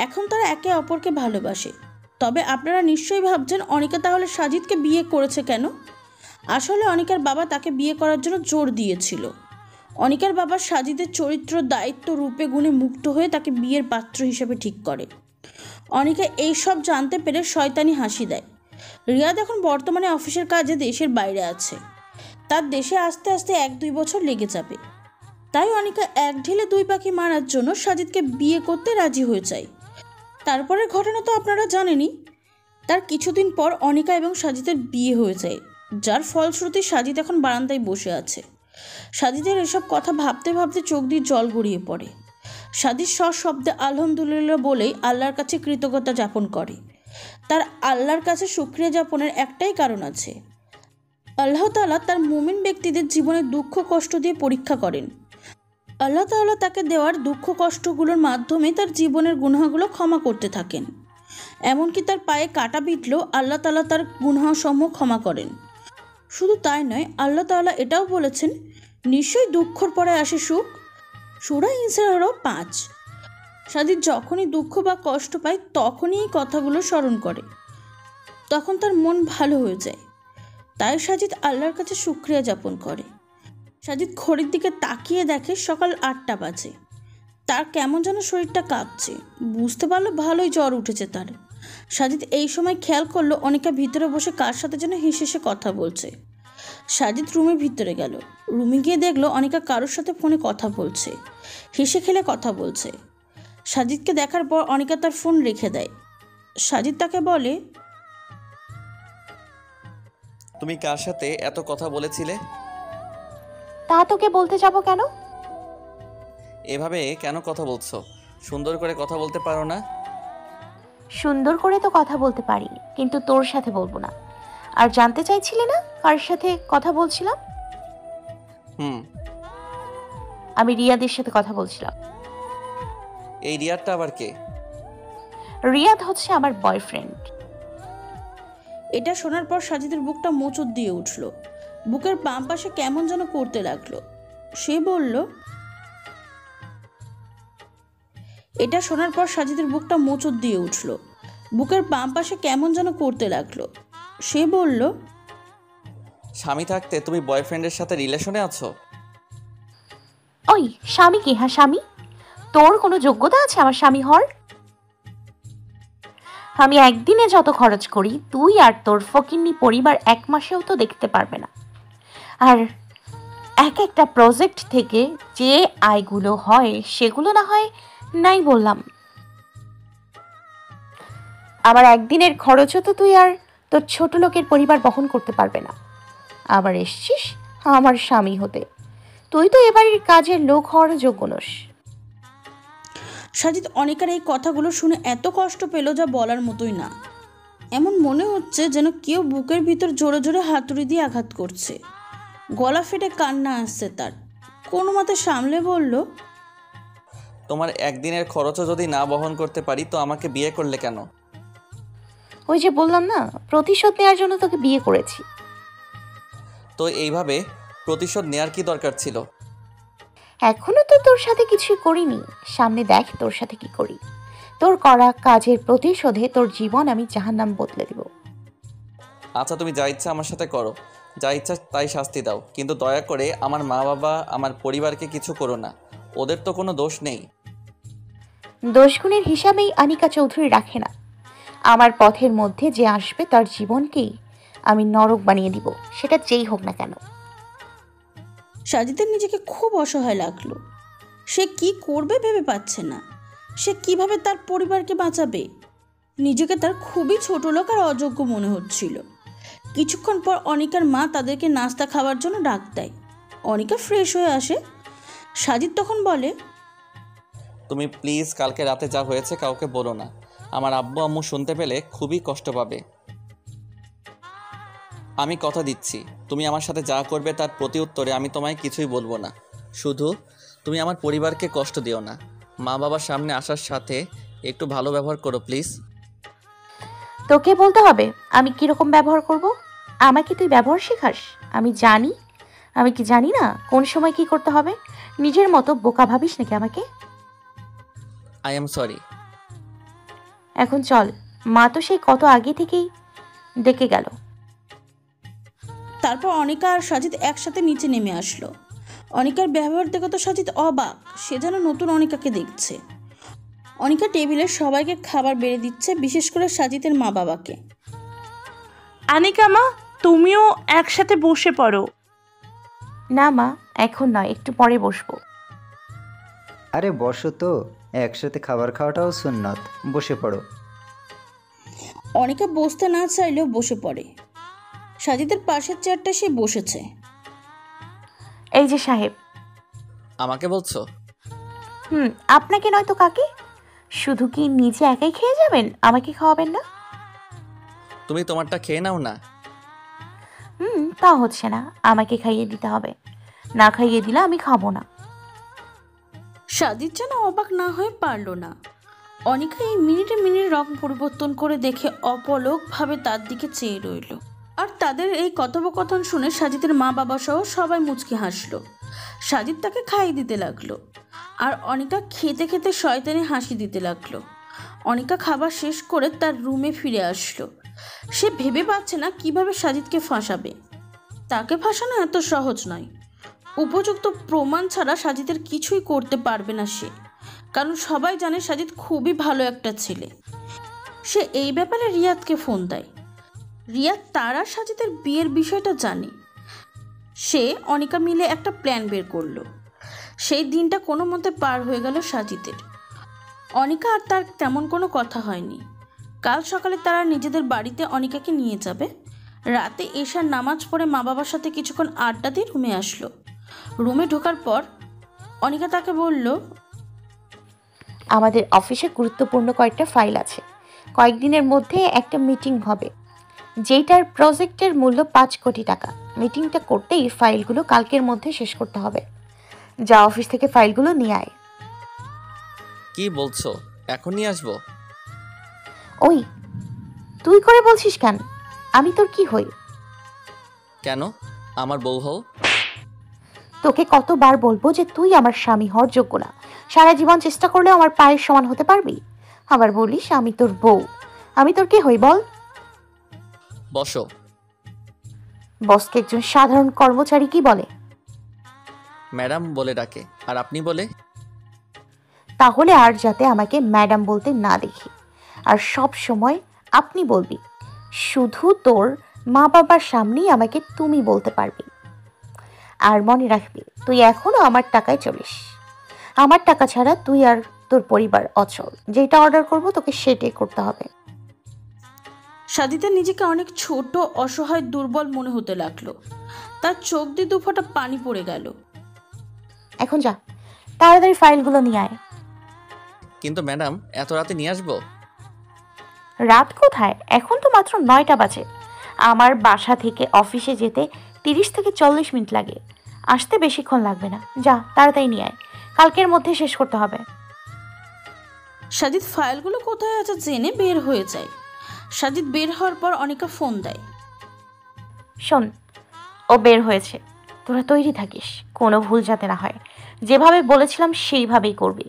[SPEAKER 1] এখন তারা একে অপরকে ভালোবাসে। তবে আপনারা নিশ্চয়ই ভাবছেন অনিকা তাহলে সাজিদকে বিয়ে করেছে কেন? আসলে অনিকার বাবা তাকে বিয়ে করার জন্য জোর দিয়েছিল। অনিকার বাবা সাজিদের চরিত্র, দায়িত্ব, রূপে গুণে মুগ্ধ হয়ে তাকে বিয়ের পাত্র হিসেবে ঠিক করে। অনিকা এইসব জানতে পেরে শয়তানি হাসি দেয়। রিয়াদ এখন বর্তমানে অফিসের কাজে দেশের বাইরে আছে। তার দেশে আসতে আসতে 1-2 বছর লেগে যাবে। তাই অনিকা এক ঢিলে দুই পাখি মারার জন্য সাজিদকে বিয়ে করতে রাজি হয়ে যায়। তারপরের ঘটনা তো আপনারা জানেনই। তার কিছুদিন পর অনিকা এবং সাজিদের বিয়ে হয়ে যায়, যার ফলশ্রুতি সাজিদ এখন বারান্দায় বসে আছে। সাজিদের এসব কথা ভাবতে ভাবতে চোখ দিয়ে জল গড়িয়ে পড়ে। সাজিদ সশব্দে আলহামদুলিল্লাহ বলেই আল্লাহর কাছে কৃতজ্ঞতা যাপন করে। তার আল্লাহর কাছে শুকরিয়া যাপনের একটাই কারণ আছে। আল্লাহ তাআলা তার মুমিন ব্যক্তিদের জীবনে দুঃখ কষ্ট দিয়ে পরীক্ষা করেন। আল্লাহ তাআলা তাকে দেওয়ার দুঃখ কষ্টগুলোর মাধ্যমে তার জীবনের গুনাহগুলো ক্ষমা করতে থাকেন। এমনকি তার পায়ে কাঁটা বিঁধলেও আল্লাহ তাআলা তার গুনাহসমূহ ক্ষমা করেন। শুধু তাই নয়, আল্লাহ তাআলা এটাও বলেছেন, নিশ্চয়ই দুঃখর পরে আসে সুখ। সূরা ইনসিরার 5। সাজিদ যখনই দুঃখ বা কষ্ট পায় তখনই এই কথাগুলো স্মরণ করে, তখন তার মন ভালো হয়ে যায়। তাই সাজিদ আল্লাহর কাছে শুকরিয়া যাপন করে। সাজিদ ঘড়ির দিকে তাকিয়ে দেখে সকাল 8টা বাজে। তার কেমন যেন শরীরটা কাঁপছে, বুঝতে পারলো ভালোই জ্বর উঠেছে তার। সাজিদ এই সময় খেয়াল করলো অনিকা ভিতরে বসে কার সাথে যেন হেসে হেসে কথা বলছে। সাজিদ রুমের ভিতরে গেল। রুমে গিয়ে দেখলো অনিকা কারোর সাথে ফোনে কথা বলছে, হেসে খেলে কথা বলছে। সাজিদকে দেখার পর অনিকা তার ফোন রেখে দেয়। সাজিদ তাকে বলে,
[SPEAKER 4] তুমি কার সাথে এত কথা বলেছিলে?
[SPEAKER 5] তা তোকে বলতে যাব কেন?
[SPEAKER 4] এভাবে কেন কথা বলছো? সুন্দর করে কথা বলতে পারো না?
[SPEAKER 5] সুন্দর করে তো কথা বলতে পারি, কিন্তু তোর সাথে বলবো না। আর জানতে চাইছিলি না কার সাথে কথা বলছিলাম? আমি রিয়াদের সাথে কথা বলছিলাম।
[SPEAKER 4] এই রিয়ারটা আবার কে?
[SPEAKER 5] রিয়াদ হচ্ছে আমার বয়ফ্রেন্ড।
[SPEAKER 1] এটা শোনার পর সাজিদের বুকটা মোচড় দিয়ে উঠল। বুকের বাম পাশে কেমন যেন করতে লাগলো। সে বলল, এটা শোনার পর সাজিদের বুকটা মোচড় দিয়ে উঠল। বুকের বাম পাশে কেমন যেন করতে লাগলো। সে বলল,
[SPEAKER 4] স্বামী থাকতে তুমি বয়ফ্রেন্ডের সাথে রিলেশনে আছো?
[SPEAKER 5] ওই স্বামী কি? হ্যাঁ স্বামী। তোর কোনো যোগ্যতা আছে আমার স্বামী হওয়ার? আমি একদিনে যত খরচ করি তুই আর তোর ফকিন্নি পরিবার 1 মাসেও তো দেখতে পারবে না। আর একটা প্রজেক্ট থেকে যে আয়গুলো হয় সেগুলো না হয় নাই বললাম, আমার একদিনের খরচও তো তুই আর তোর ছোট লোকের পরিবার বহন করতে পারবে না। আবার এসছিস আমার স্বামী হতে। তুই তো এবারের কাজের লোক হওয়ার যোগ্য নস।
[SPEAKER 1] সাজিদ অনিকার এই কথাগুলো শুনে এত কষ্ট পেল যা বলার মতোই না। এমন মনে হচ্ছে যেন কেউ বুকের ভিতর জোরে জোরে হাতুড়ি দিয়ে আঘাত করছে। গলা ফেটে কান্না আসছে তার। কোনো মতে সামলে বলল,
[SPEAKER 4] তোমার একদিনের খরচও যদি না বহন করতে পারি তো আমাকে বিয়ে করলে কেন?
[SPEAKER 5] ওই যে বললাম না, প্রতিশোধ নেওয়ার জন্য তোকে বিয়ে করেছি।
[SPEAKER 4] তো এইভাবে প্রতিশোধ নেয়ার কি দরকার ছিল?
[SPEAKER 5] এখনো তো তোর সাথে কিছুই করিনি, সামনে দেখ তোর সাথে কি করি। তোর করা কাজের প্রতিশোধে তোর জীবন আমি জাহান্নাম বদলে দিব।
[SPEAKER 4] আচ্ছা, তুমি যা ইচ্ছা আমার সাথে করো, যা ইচ্ছা তাই শাস্তি দাও, কিন্তু দয়া করে আমার মা বাবা আমার পরিবারকে কিছু করো না। ওদের তো কোনো দোষ নেই।
[SPEAKER 5] দোষগুণের হিসাবেই আনিকা চৌধুরী রাখে না। আমার পথের মধ্যে যে আসবে তার জীবনকেই আমি নরক বানিয়ে দিব, সেটা যেই হোক না কেন।
[SPEAKER 1] সাজিদের নিজেকে খুব অসহায় লাগলো। সে কি করবে ভেবে পাচ্ছে না। সে কিভাবে তার পরিবারকে বাঁচাবে? নিজেকে তার খুবই ছোট লোক আর অযোগ্য মনে হচ্ছিল। কিছুক্ষণ পর অনিকার মা তাদেরকে নাস্তা খাওয়ার জন্য ডাক দেয়। অনিকা ফ্রেশ হয়ে আসে। সাজিদ তখন বলে,
[SPEAKER 4] তুমি প্লিজ কালকে রাতে যা হয়েছে কাউকে বলো না। আমার আব্বু আম্মু শুনতে পেলে খুবই কষ্ট পাবে। আমি কথা দিচ্ছি, তুমি আমার সাথে যা করবে তার প্রতি উত্তরে আমি তোমায় কিছুই বলবো না। শুধু তুমি আমার পরিবারকে কষ্ট দিও না। মা বাবার সামনে আসার সাথে একটু ভালো ব্যবহার করো প্লিজ।
[SPEAKER 5] তোকে বলতে হবে আমি কিরকম ব্যবহার করব? আমাকে তুই ব্যবহার শেখাস? আমি কি জানি না কোন সময় কি করতে হবে? নিজের মতো বোকা ভাবিস নাকি আমাকে?
[SPEAKER 4] I am sorry.
[SPEAKER 5] এখন চল, মা তো সেই কত আগে থেকেই ডেকে গেল।
[SPEAKER 1] তারপর অনিকা আর সাজিদ একসাথে নিচে নেমে আসলো। অনিকার ব্যবহার দেখে তো সাজিদ অবাক। সে যেন নতুন অনিকাকে দেখছে। অনিকা টেবিলে সবাইকে খাবার বেড়ে দিচ্ছে, বিশেষ করে সাজিদের মা বাবাকে।
[SPEAKER 9] আনিকা মা, তুমিও একসাথে বসে পড়ো।
[SPEAKER 5] না মা, এখন নয়, একটু পরে বসবো।
[SPEAKER 10] আরে বসো তো, একসাথে খাবার খাওয়াটাও সুন্নত, বসে পড়ো।
[SPEAKER 1] অনিকা বসতে না চাইলেও বসে পড়ে। সাজিদের পাশের চেয়ারটা সে বসেছে।
[SPEAKER 5] এই যে সাহেব।
[SPEAKER 4] আমাকে বলছো?
[SPEAKER 5] আপনাকে নয় তো কাকে? শুধু কি নিজে একাই খেয়ে যাবেন, আমাকে খাওয়াবেন না?
[SPEAKER 4] তুমি তোমারটা খেয়ে নাও না।
[SPEAKER 5] তা হচ্ছে না, আমাকে খাইয়ে দিতে হবে। না খাইয়ে দিলে আমি খাবো না।
[SPEAKER 1] সাজিদ যেন অবাক না হয়ে পারল না। অনিকা এই মিনিটে মিনিট রং পরিবর্তন করে দেখে অপলকভাবে তার দিকে চেয়ে রইল। আর তাদের এই কথোপকথন শুনে সাজিদের মা বাবা সহ সবাই মুচকি হাসলো। সাজিদ তাকে খাইয়ে দিতে লাগলো, আর অনিকা খেতে খেতে শয়তানি হাসি দিতে লাগলো। অনিকা খাবার শেষ করে তার রুমে ফিরে আসলো। সে ভেবে পাচ্ছে না কিভাবে সাজিদকে ফাঁসাবে। তাকে ফাঁসানো এত সহজ নয়। উপযুক্ত প্রমাণ ছাড়া সাজিদের কিছুই করতে পারবে না সে, কারণ সবাই জানে সাজিদ খুবই ভালো একটা ছেলে। সে এই ব্যাপারে রিয়াদকে ফোন দেয়। রিয়াদ তার আর সাজিদের বিয়ের বিষয়টা জানে। সে অনিকা মিলে একটা প্ল্যান বের করলো। সেই দিনটা কোনো মতে পার হয়ে গেল সাজিদের। অনিকা আর তার তেমন কোনো কথা হয়নি। কাল সকালে তারা নিজেদের বাড়িতে অনিকাকে নিয়ে যাবে। রাতে এশার নামাজ পড়ে মা বাবার সাথে কিছুক্ষণ আড্ডা দিয়ে রুমে আসলো। রুমে ঢোকার পর অনিকা তাকে বলল,
[SPEAKER 5] আমাদের অফিসে গুরুত্বপূর্ণ কয়েকটা ফাইল আছে। কয়েকদিনের মধ্যে একটা মিটিং হবে, যেটার প্রজেক্টের মূল্য 5 কোটি টাকা। মিটিংটা করতেই ফাইলগুলো কালকের মধ্যে শেষ করতে হবে। যা অফিস থেকে ফাইলগুলো নিয়ে আয়।
[SPEAKER 4] কি বলছো? এখন নিয়ে আসবো?
[SPEAKER 5] ওই তুই করে বলছিস কেন? আমি তোর কি হই?
[SPEAKER 4] কেন? আমার বউ হও।
[SPEAKER 5] তোকে কতবার বলবো যে তুই আমার স্বামী হওয়ার যোগ্য না। সারা জীবন চেষ্টা করলেও আমার পায়ের সমান হতে পারবি? আবার বলিস আমি তোর বউ। আমি তোর কে হই বল?
[SPEAKER 4] বসো।
[SPEAKER 5] বসকে একজন সাধারণ কর্মচারী কি বলে?
[SPEAKER 4] ম্যাডাম বলে ডাকে। আর আপনি বলে?
[SPEAKER 5] তাহলে আর যাতে আমাকে ম্যাডাম বলতে না দেখি, আর সব সময় আপনি বলবি। শুধু তোর মা বাবার সামনেই আমাকে তুমি বলতে পারবি। আর মনে রাখবি, তুই এখনো আমার টাকায় চলিস। আমার টাকা ছাড়া তুই আর তোর পরিবার অচল। যেটা অর্ডার করব তোকে সেটাই করতে হবে।
[SPEAKER 1] সাদিতা নিজেকে অনেক ছোট, অসহায়, দুর্বল মনে হতে লাগলো। তার চোখ দিয়ে দুফোঁটা পানি পড়ে গেল।
[SPEAKER 5] এখন যা, তাড়াতাড়ি ফাইলগুলো নিয়ে আয়।
[SPEAKER 4] কিন্তু ম্যাডাম, এত রাতে নিয়ে আসবো?
[SPEAKER 5] রাত কোথায়? এখন তো মাত্র 9টা বাজে। আমার বাসা থেকে অফিসে যেতে 30 থেকে 40 মিনিট লাগে। আসতে বেশিক্ষণ লাগবে না। যা, তাড়াতাড়ি নিয়ে আয়, কালকের মধ্যে শেষ করতে হবে।
[SPEAKER 1] সাজিদ ফাইলগুলো কোথায় আছে জেনে বের হয়ে যায়। সাজিদ বের হওয়ার পর অনিকা ফোন দেয়।
[SPEAKER 5] শোন, ও বের হয়েছে, তোরা তৈরি থাকিস, কোনো ভুল যাতে না হয়। যেভাবে বলেছিলাম সেইভাবেই করবি।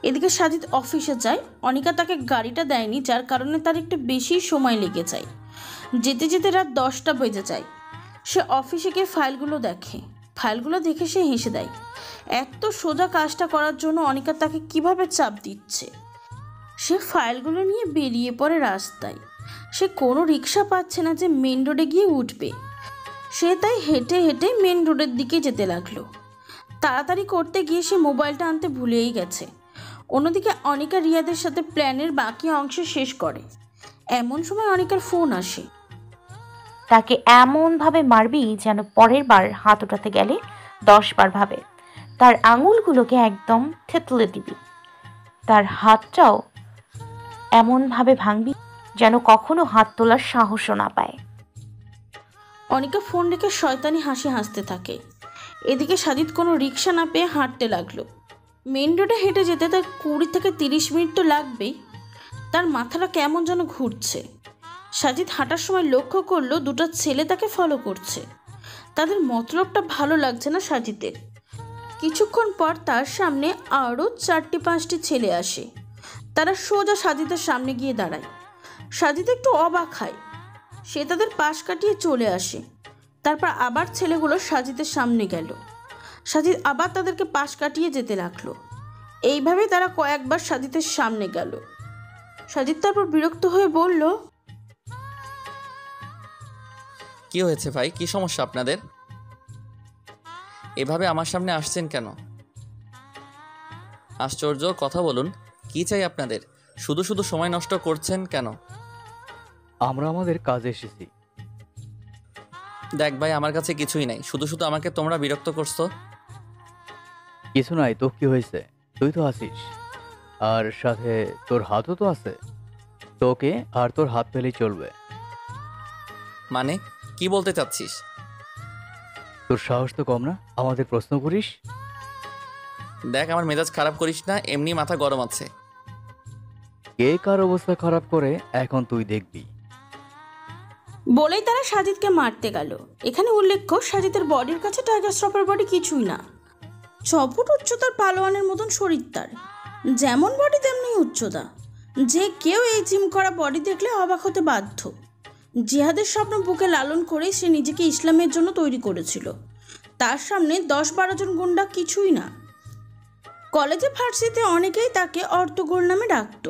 [SPEAKER 1] এদিকে সাজিদ অফিসে যায়। অনিকা তাকে গাড়িটা দেয়নি, যার কারণে তার একটু বেশি সময় লেগে যায়। যেতে যেতে রাত 10টা বেজে যায়। সে অফিসে গিয়ে ফাইলগুলো দেখে। ফাইলগুলো দেখে সে হেসে দেয়। এত সোজা কাজটা করার জন্য অনিকা তাকে কিভাবে চাপ দিচ্ছে। সে ফাইলগুলো নিয়ে বেরিয়ে পড়ে রাস্তায়। সে কোনো রিক্সা পাচ্ছে না যে মেন রোডে গিয়ে উঠবে। সে তাই হেঁটে হেঁটে মেন রোডের দিকে যেতে লাগলো। তাড়াতাড়ি করতে গিয়ে সে মোবাইলটা আনতে ভুলেই গেছে। অন্যদিকে অনিকা রিয়াদের সাথে প্ল্যানের বাকি অংশ শেষ করে। এমন সময় অনিকার ফোন আসে।
[SPEAKER 5] তাকে এমনভাবে মারবি যেন পরের বার হাত উঠাতে গেলে 10 বার ভাবে। তার আঙুলগুলোকে একদম থেতলে দিবি। তার হাতটাও এমনভাবে ভাঙবি যেন কখনো হাত তোলার সাহসও না পায়।
[SPEAKER 1] অনিকা ফোন রেখে শয়তানি হাসি হাসতে থাকে। এদিকে সাজিদ কোনো রিক্সা না পেয়ে হাঁটতে লাগলো। মেন রোডে হেঁটে যেতে তার 20 থেকে 30 মিনিট তো লাগবেই। তার মাথাটা কেমন যেন ঘুরছে। সাজিদ হাঁটার সময় লক্ষ্য করলো দুটো ছেলে তাকে ফলো করছে। তাদের মতলবটা ভালো লাগছে না সাজিদের। কিছুক্ষণ পর তার সামনে আরও 4-5টি ছেলে আসে। তারা সোজা সাজিদের সামনে গিয়ে দাঁড়ায়। সাজিদ একটু অবাক হয়। সে তাদের পাশ কাটিয়ে চলে আসে। তারপর আবার ছেলেগুলো সাজিদের সামনে গেল। সাজিদ আবার তাদেরকে পাশ কাটিয়ে যেতে লাগলো। এইভাবে তারা কয়েকবার সাজিদের সামনে গেল। সাজিদ তারপর বিরক্ত হয়ে বলল,
[SPEAKER 4] কি হয়েছে ভাই? কি সমস্যা আপনাদের? এভাবে আমার সামনে আসছেন কেন? আশ্চর্য, কথা বলুন। কি চাই আপনাদের? শুধু শুধু সময় নষ্ট করছেন কেন?
[SPEAKER 11] আমরা আমাদের কাজে এসেছি।
[SPEAKER 4] দেখ ভাই, আমার কাছে কিছুই নাই। শুধু শুধু আমাকে তোমরা বিরক্ত করছো।
[SPEAKER 11] কিছু নাই তো, কি হয়েছে? তুই তো আছিস, আর সাথে তোর হাতও তো আছে। তোকে আর তোর হাত পেলেই চলবে।
[SPEAKER 4] মানে কি বলতে চাচ্ছিস?
[SPEAKER 11] তোর সাহস তো কম না, আমাদের প্রশ্ন করিস।
[SPEAKER 4] দেখ, আমার মেজাজ খারাপ করিস না, এমনি মাথা গরম আছে।
[SPEAKER 11] কে কার অবস্থা খারাপ করে এখন তুই দেখবি।
[SPEAKER 1] বলেই তারা সাজিদকে মারতে গেল। এখানে উল্লেখ্য, সাজিদের বডির কাছে টাইগার শ্রফের বডি কিছুই না। 6 ফুট উচ্চতার পালোয়ানের মতন শরীর তার। যেমন বডি তেমনি উচ্চতা। যে কেউ এই জিম করা বডি দেখলে অবাক হতে বাধ্য। জিহাদের স্বপ্ন বুকে লালন করে সে নিজেকে ইসলামের জন্য তৈরি করেছিল। তার সামনে 10-12 জন গুন্ডা কিছুই না। কলেজে ভার্সিটিতে অনেকেই তাকে অর্থগোল নামে ডাকত।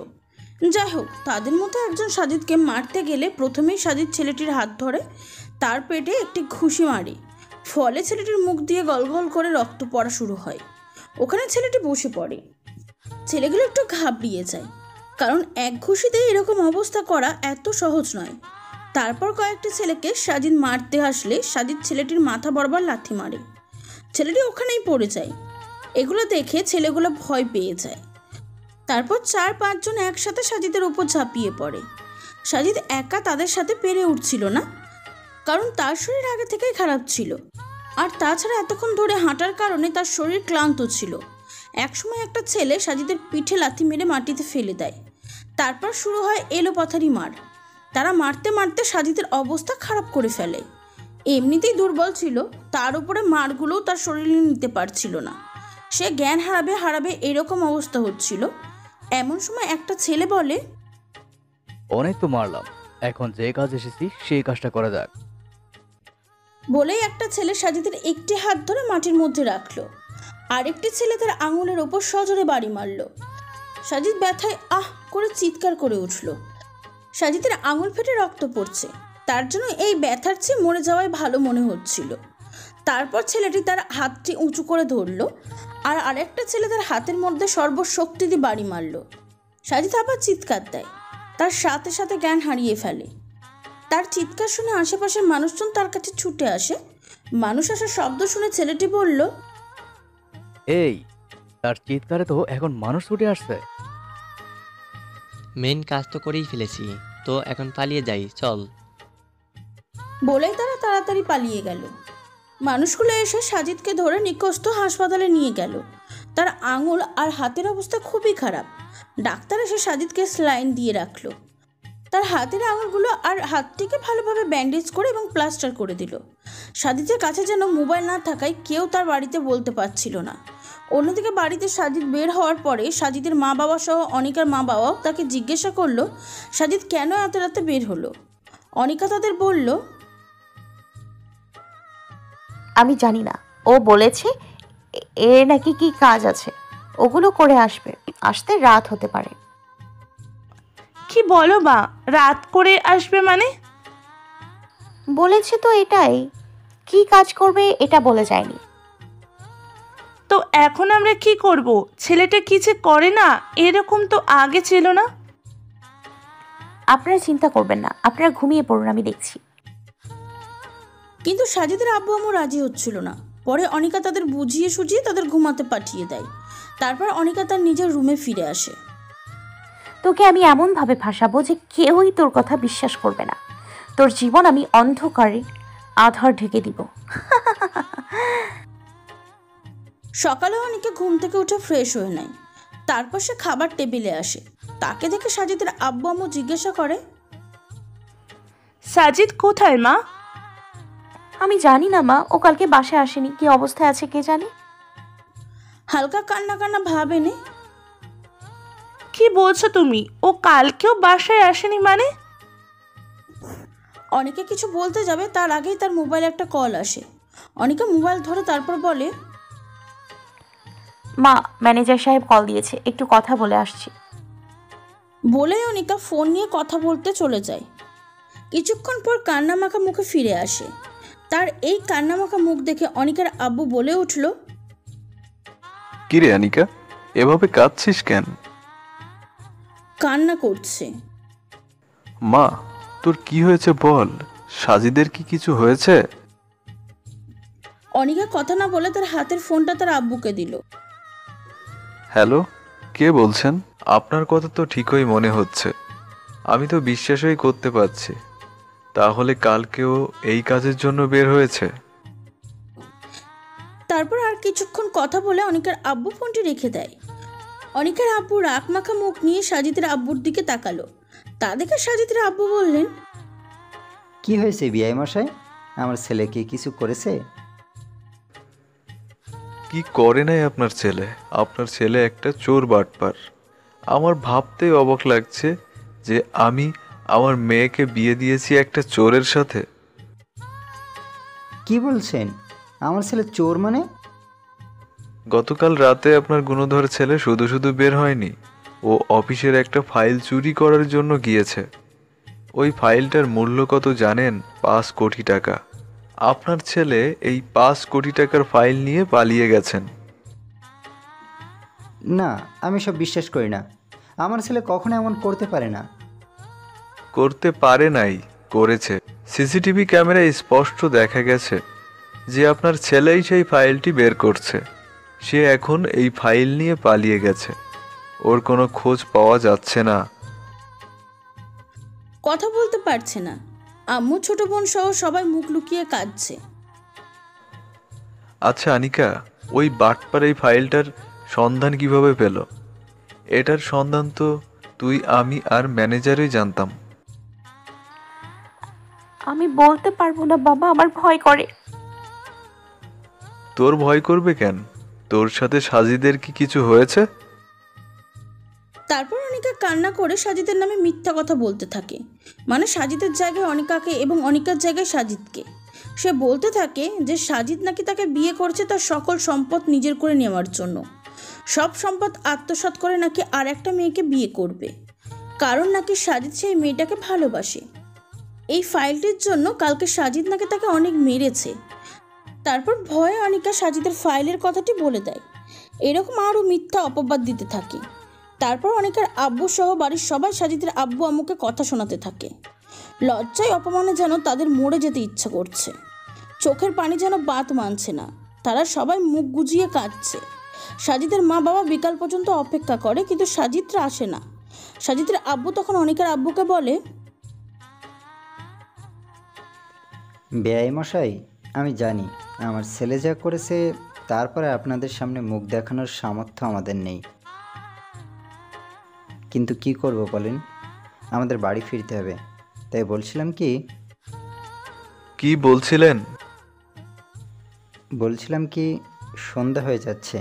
[SPEAKER 1] যাই হোক, তাদের মতো একজন সাজিদকে মারতে গেলে প্রথমেই সাজিদ ছেলেটির হাত ধরে তার পেটে একটি ঘুষি মারে। ফলে ছেলেটির মুখ দিয়ে গলগল করে রক্ত পড়া শুরু হয়। ওখানে ছেলেটি বসে পড়ে। ছেলেগুলো একটু ঘাবড়িয়ে যায়, কারণ এক ঘুষিতে এরকম অবস্থা করা এত সহজ নয়। তারপর কয়েকটি ছেলেকে সাজিদ মারতে আসলে সাজিদ ছেলেটির মাথা বরাবর লাথি মারে। ছেলেটি ওখানেই পড়ে যায়। এগুলো দেখে ছেলেগুলো ভয় পেয়ে যায়। তারপর 4-5 জন একসাথে সাজিদের উপর ঝাঁপিয়ে পড়ে। সাজিদ একা তাদের সাথে পেরে উঠছিল না, কারণ তার শরীর আগে থেকেই খারাপ ছিল। আর তাছাড়া এতক্ষণ ধরে হাঁটার কারণে তার শরীর ক্লান্ত ছিল। একসময় একটা ছেলে সাজিদের পিঠে লাথি মেরে মাটিতে ফেলে দেয়। তারপর শুরু হয় এলোপাথারি মার। তারা মারতে মারতে সাজিদের অবস্থা খারাপ করে ফেলে। এমনিতেই দুর্বল ছিল, তার উপরে মারগুলোও তার শরীরে নিতে পারছিল না। সে জ্ঞান হারাবে এরকম অবস্থা হচ্ছিল। এমন সময় একটা ছেলে বলে,
[SPEAKER 11] অনেক তো মারলাম, এখন যে কাজ এসেছি সেই কাজটা করা যাক।
[SPEAKER 1] বলেই একটা ছেলে সাজিদের একটি হাত ধরে মাটির মধ্যে রাখলো, আরেকটি ছেলে তার আঙুলের ওপর সজোরে বাড়ি মারল। সাজিদ ব্যথায় আহ করে চিৎকার করে উঠল। সাজিদের আঙুল ফেটে রক্ত পড়ছে, তার জন্য এই ব্যথার চেয়ে মরে যাওয়াই ভালো মনে হচ্ছিল। তারপর ছেলেটি তার হাতটি উঁচু করে ধরল, আর আরেকটা ছেলে তার হাতের মধ্যে সর্বশক্তি দিয়ে বাড়ি মারল। সাজিদ আবার চিৎকার দেয়, তার সাথে সাথে জ্ঞান হারিয়ে ফেলে। তার চিৎকার শুনে আশেপাশের মানুষজন তার কাছে ছুটে আসে। মানুষ আসার শব্দ শুনে ছেলেটি বলল,
[SPEAKER 11] এই, তার চিৎকারে তো এখন মানুষ ছুটে আসছে।
[SPEAKER 12] মেন কাজ তো করেই ফেলেছি, তো এখন পালিয়ে যাই, চল।
[SPEAKER 1] বলেই তারা তাড়াতাড়ি পালিয়ে গেল। মানুষগুলো এসে সাজিদকে ধরে নিকটস্থ হাসপাতালে নিয়ে গেল। তার আঙুল আর হাতের অবস্থা খুবই খারাপ। ডাক্তার এসে সাজিদকে স্লাইন দিয়ে রাখলো। তার হাতের আঙুলগুলো আর হাতটিকে ভালোভাবে ব্যান্ডেজ করে এবং প্লাস্টার করে দিল। সাজিদের কাছে যেন মোবাইল না থাকায় কেউ তার বাড়িতে বলতে পারছিল না। অন্যদিকে বাড়িতে সাজিদ বের হওয়ার পরে সাজিদের মা বাবা সহ অনিকার মা বাবাও তাকে জিজ্ঞাসা করলো সাজিদ কেন এত রাতে বের হলো। অনিকা তাদের বলল,
[SPEAKER 5] আমি জানি না, ও বলেছে এর নাকি কি কাজ আছে, ওগুলো করে আসতে রাত হতে পারে।
[SPEAKER 9] কি বলো মা, রাত করে আসবে মানে?
[SPEAKER 5] বলেছে তো এটাই, কি কাজ করবে এটা বলে যায়নি।
[SPEAKER 9] তো এখন আমরা কি করব? ছেলেটা কিছু করে না, এরকম তো আগে ছিল না।
[SPEAKER 5] আপনারা চিন্তা করবেন না, আপনারা ঘুমিয়ে পড়ুন, আমি দেখছি।
[SPEAKER 1] কিন্তু সাজিদের আব্বু আম্মু রাজি হচ্ছিল না। পরে অনিকা তাদের বুঝিয়ে সুঝিয়ে তাদের ঘুমাতে পাঠিয়ে দেয়। তারপর অনিকা তার নিজের রুমে ফিরে আসে।
[SPEAKER 5] তোকে আমি এমনভাবে ভাসাবো যে কেউই তোর কথা বিশ্বাস করবে না। তোর জীবন আমি অন্ধকারে আধার ঢেকে দিব।
[SPEAKER 1] সকালে অনিকা ঘুম থেকে উঠে ফ্রেশ হয়ে নেয়। তারপর সে খাবার টেবিলে আসে। তাকে দেখে সাজিদের আব্বু আম্মু জিজ্ঞাসা করে,
[SPEAKER 9] সাজিদ কোথায় মা?
[SPEAKER 5] আমি জানি না মা, ও কালকে বাসায় আসেনি, কি অবস্থায় আছে কে জানে।
[SPEAKER 1] হালকা কান্না কান্না ভাব এনে,
[SPEAKER 9] কি বলছো তুমি? ও কালকেও বাসায় আসেনি মানে?
[SPEAKER 1] অনিকা কিছু বলতে যাবে তার আগেই তার মোবাইলে একটা কল আসে। অনিকা মোবাইল ধরে তারপর বলে,
[SPEAKER 5] মা, ম্যানেজার সাহেব কল দিয়েছে, একটু কথা বলে আসছি।
[SPEAKER 1] বলে অনিকা ফোন নিয়ে কথা বলতে চলে যায়। কিছুক্ষণ পর কান্নামাখা মুখে ফিরে আসে। তার এই কান্নামাখা মুখ দেখে অনিকার আব্বু বলে উঠল,
[SPEAKER 13] কিরে অনিকা, এভাবে কাঁদছিস কেন?
[SPEAKER 1] কান্না করছে।
[SPEAKER 13] মা, তোর কি হয়েছে বল, সাজিদের কি কিছু হয়েছে?
[SPEAKER 1] অনিকা কথা না বলে তার হাতের ফোনটা তার আব্বুকে দিল।
[SPEAKER 13] হ্যালো, কে বলছেন? আপনার কথা তো ঠিকই মনে হচ্ছে, আমি তো বিশ্বাসই করতে পারছি। তাহলে কালকেও এই কাজের জন্য বের হয়েছে?
[SPEAKER 1] তারপর আর কিছুক্ষণ কথা বলে অনিকার আব্বু ফোনটি রেখে দেয়। অনিকার আব্বু রাগ মাখা মুখ নিয়ে সাজিদের আব্বুর দিকে তাকালো। তা দেখে সাজিদের আব্বু বললেন,
[SPEAKER 10] কি হয়েছে বিআই মশাই, আমার ছেলে কি কিছু করেছে?
[SPEAKER 13] কি করে নাই আপনার ছেলে? আপনার ছেলে একটা চোর বাটপার। আমার ভাবতেই অবাক লাগছে যে আমি আমার মেয়েকে বিয়ে দিয়েছি একটা চোরের সাথে।
[SPEAKER 10] কি বলছেন? আমার ছেলে চোর মানে?
[SPEAKER 13] গতকাল রাতে আপনার গুণধর ছেলে শুধু শুধু বের হয়নি, ও অফিসের একটা ফাইল চুরি করার জন্য গিয়েছে। ওই ফাইলটার মূল্য কত জানেন? 5 কোটি টাকা। আপনার ছেলে এই 5 কোটি টাকার ফাইল নিয়ে পালিয়ে গেছেন।
[SPEAKER 10] না, আমি সব বিশ্বাস করি না। আমার ছেলে কখনো এমন করতে পারে না।
[SPEAKER 13] করতে পারে নাই, করেছে। সিসিটিভি ক্যামেরায় স্পষ্ট দেখা গেছে যে আপনার ছেলেই সেই ফাইলটি বের করছে। সে এখন এই ফাইল নিয়ে পালিয়ে গেছে, ওর কোনো খোঁজ পাওয়া যাচ্ছে না।
[SPEAKER 1] কথা বলতে পারছে না। আম্মু ছোট বোন সহ সবাই মুখ লুকিয়ে কাঁদছে।
[SPEAKER 13] আচ্ছা আনিকা, ওই বাটপার এই ফাইলটার সন্ধান কিভাবে পেল? এটার সন্ধান তো তুই, আমি আর ম্যানেজারই জানতাম।
[SPEAKER 5] আমি বলতে পারবো না বাবা, আমার ভয় করে।
[SPEAKER 13] তোর ভয় করবে কেন? তোর সাথে সাজিদের কি কিছু হয়েছে?
[SPEAKER 1] তারপর অনিকা কান্না করে সাজিদের নামে মিথ্যা কথা বলতে থাকে, মানে সাজিদের জায়গায় অনিকাকে এবং অনিকার জায়গায় সাজিদকে। সে বলতে থাকে যে সাজিদ নাকি তাকে বিয়ে করছে তার সকল সম্পদ নিজের করে নেওয়ার জন্য, সব সম্পদ আত্মসাৎ করে নাকি আর একটা মেয়েকে বিয়ে করবে, কারণ নাকি সাজিদ সেই মেয়েটাকে ভালোবাসে। এই ফাইলটির জন্য কালকে সাজিদ নাকি তাকে অনেক মেরেছে। তারপর ভয়ে অনিকা সাজিদের ফাইলের কথাটি বলে দেয়। এরকম আরও মিথ্যা অপবাদ দিতে থাকে। তারপর অনিকার আব্বু সহ বাড়ির সবাই সাজিদের আব্বু আম্মুকে কথা শোনাতে থাকে। লজ্জায় অপমানে যেন তাদের মরে যেতে ইচ্ছা করছে, চোখের পানি যেন বাত মানছে না। তারা সবাই মুখ গুজিয়ে কাঁদছে। সাজিদের মা বাবা বিকাল পর্যন্ত অপেক্ষা করে, কিন্তু সাজিদরা আসে না। সাজিদের আব্বু তখন অনিকার আব্বুকে বলে,
[SPEAKER 10] বেয়াই মশাই, আমি জানি আমার ছেলে যা করেছে, তারপরে আপনাদের সামনে মুখ দেখানোর সামর্থ্য আমাদের নেই, কিন্তু কি করব বলেন, আমাদের বাড়ি ফিরতে হবে। তাই বলছিলাম
[SPEAKER 13] কি বলছিলেন?
[SPEAKER 10] বলছিলাম কি সন্ধ্যা হয়ে যাচ্ছে,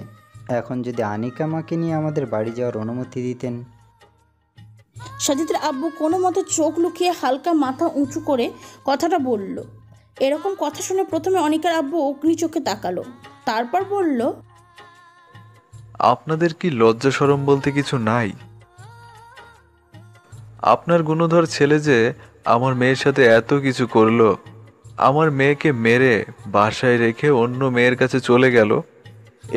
[SPEAKER 10] এখন যদি আনিকা মাকে নিয়ে আমাদের বাড়ি যাওয়ার অনুমতি দিতেন।
[SPEAKER 1] সাজিদের আব্বু কোনো মতে চোখ লুকিয়ে হালকা মাথা উঁচু করে কথাটা বলল। এরকম কথা শুনে প্রথমে অনিকার আব্বু অগ্নি চোখে তাকালো, তারপর বলল,
[SPEAKER 13] আপনাদের কি লজ্জা শরম বলতে কিছু নাই? আপনার গুণধর ছেলে যে আমার মেয়ের সাথে এত কিছু করলো, আমার মেয়েকে মেরে বাসায় রেখে অন্য মেয়ের কাছে চলে গেল,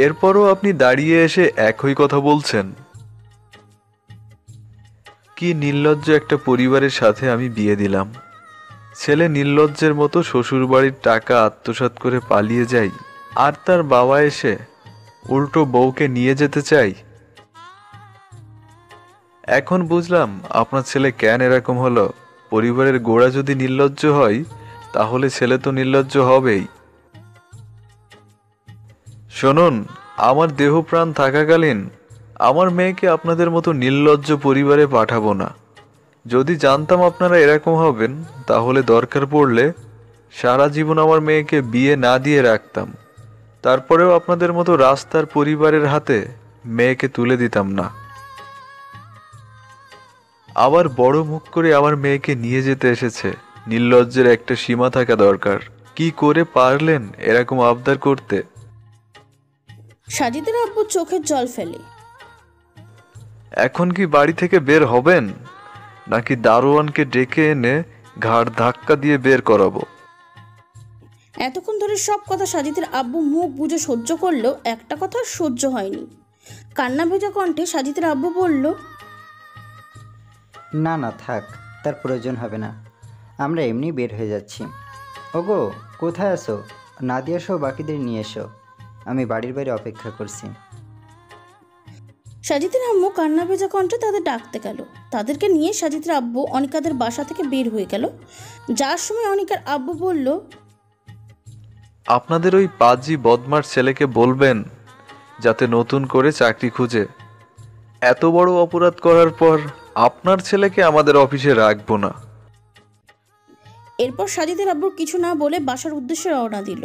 [SPEAKER 13] এরপরও আপনি দাঁড়িয়ে এসে একই কথা বলছেন। কি নির্লজ্জ একটা পরিবারের সাথে আমি বিয়ে দিলাম। ছেলে নির্লজ্জের মতো শ্বশুরবাড়ির টাকা আত্মসাৎ করে পালিয়ে যায়, আর তার বাবা এসে উল্টো বউকে নিয়ে যেতে চাই। এখন বুঝলাম আপনার ছেলে কেন এরকম হলো। পরিবারের গোড়া যদি নির্লজ্জ হয়, তাহলে ছেলে তো নির্লজ্জ হবেই। শুনুন, আমার দেহ প্রাণ থাকাকালীন আমার মেয়েকে আপনাদের মতো নির্লজ্জ পরিবারে পাঠাবো না। যদি জানতাম আপনারা এরকম হবেন, তাহলে দরকার পড়লে সারা জীবন আমার মেয়েকে বিয়ে না দিয়ে রাখতাম, তারপরেও আপনাদের মতো রাস্তার পরিবারের হাতে মেয়েকে তুলে দিতাম না। আবার বড় মুখ করে আমার মেয়েকে নিয়ে যেতে এসেছে। নির্লজ্জের একটা সীমা থাকা দরকার। কি করে পারলেন এরকম আবদার করতে?
[SPEAKER 1] সাজিদের আব্বু চোখের জল ফেলে।
[SPEAKER 13] এখন কি বাড়ি থেকে বের হবেন, নাকি দারোয়ানকে ডেকে এনে ঘাড় ধাক্কা দিয়ে বের করাবো?
[SPEAKER 1] এতক্ষণ ধরে সব কথা সাজিদের আব্বু মুখ বুজে সহ্য করলেও একটা কথা সহ্য হয়নি। কান্না ভেজা কণ্ঠে সাজিদের আব্বু বলল,
[SPEAKER 10] না না থাক, তার প্রয়োজন হবে না, আমরা এমনি বের হয়ে যাচ্ছি। ওগো, কোথায় আছো? নাদিয়া সহ বাকিদের নিয়ে এসো, আমি বাড়ির বাইরে অপেক্ষা করছি।
[SPEAKER 1] সাজিদের আম্মু কান্না ভেজা কণ্ঠে তাদের ডাকতে গেল। তাদেরকে নিয়ে সাজিদের আব্বু অনিকাদের বাসা থেকে বের হয়ে গেল। যার সময় অনিকার আব্বু বলল,
[SPEAKER 13] আপনাদের ওই পাজি বদমার ছেলেকে বলবেন যাতে নতুন করে চাকরি খুঁজে। এত বড় অপরাধ করার পর আপনার ছেলেকে আমাদের অফিসে রাখবো না।
[SPEAKER 1] এরপর সাজিদের আব্বু কিছু না বলে বাসার উদ্দেশ্যে রওনা দিল।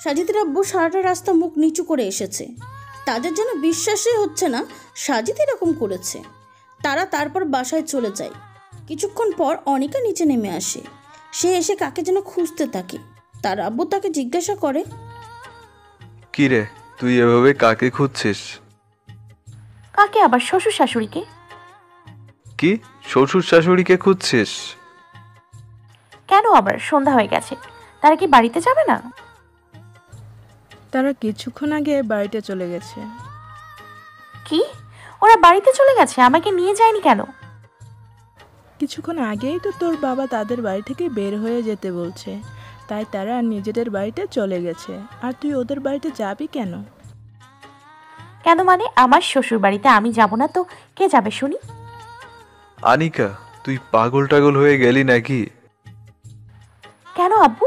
[SPEAKER 1] সাজিদের আব্বু সারাটা রাস্তা মুখ নিচু করে এসেছে। তাদের যেন বিশ্বাসই হচ্ছে না সাজিদ এরকম করেছে। তারা তারপর বাসায় চলে যায়। কিছুক্ষণ পর অনিকা নিচে নেমে আসে। সে এসে কাকে যেন খুঁজতে থাকে। তার আব্বু তাকে জিজ্ঞাসা করে,
[SPEAKER 13] কি রে, তুই এভাবে কাকে খুঁজছিস?
[SPEAKER 5] কাকে আবার? শ্বশুর শাশুড়িকে।
[SPEAKER 13] কি শ্বশুর শাশুড়িকে খুঁজছিস?
[SPEAKER 5] কেন আবার? সন্ধ্যা হয়ে গেছে, তারা কি বাড়িতে যাবে না?
[SPEAKER 14] তারা কিছুক্ষণ আগে বাড়িতে চলে গেছে।
[SPEAKER 5] কি? ওরা বাড়িতে চলে গেছে? আমাকে নিয়ে যায়নি কেন?
[SPEAKER 14] কিছুক্ষণ আগেই তো তোর বাবা তাদের বাড়ি থেকে বের হয়ে যেতে বলছে, তাই তারা নিজেদের বাড়িতে চলে গেছে। আর তুই ওদের বাড়িতে যাবি কেন?
[SPEAKER 5] কেন মানে? আমার শ্বশুর বাড়িতে আমি যাব না তো কে যাবে শুনি?
[SPEAKER 13] আনিকা, তুই পাগল টাগল হয়ে গেলি নাকি?
[SPEAKER 5] কেন আব্বু,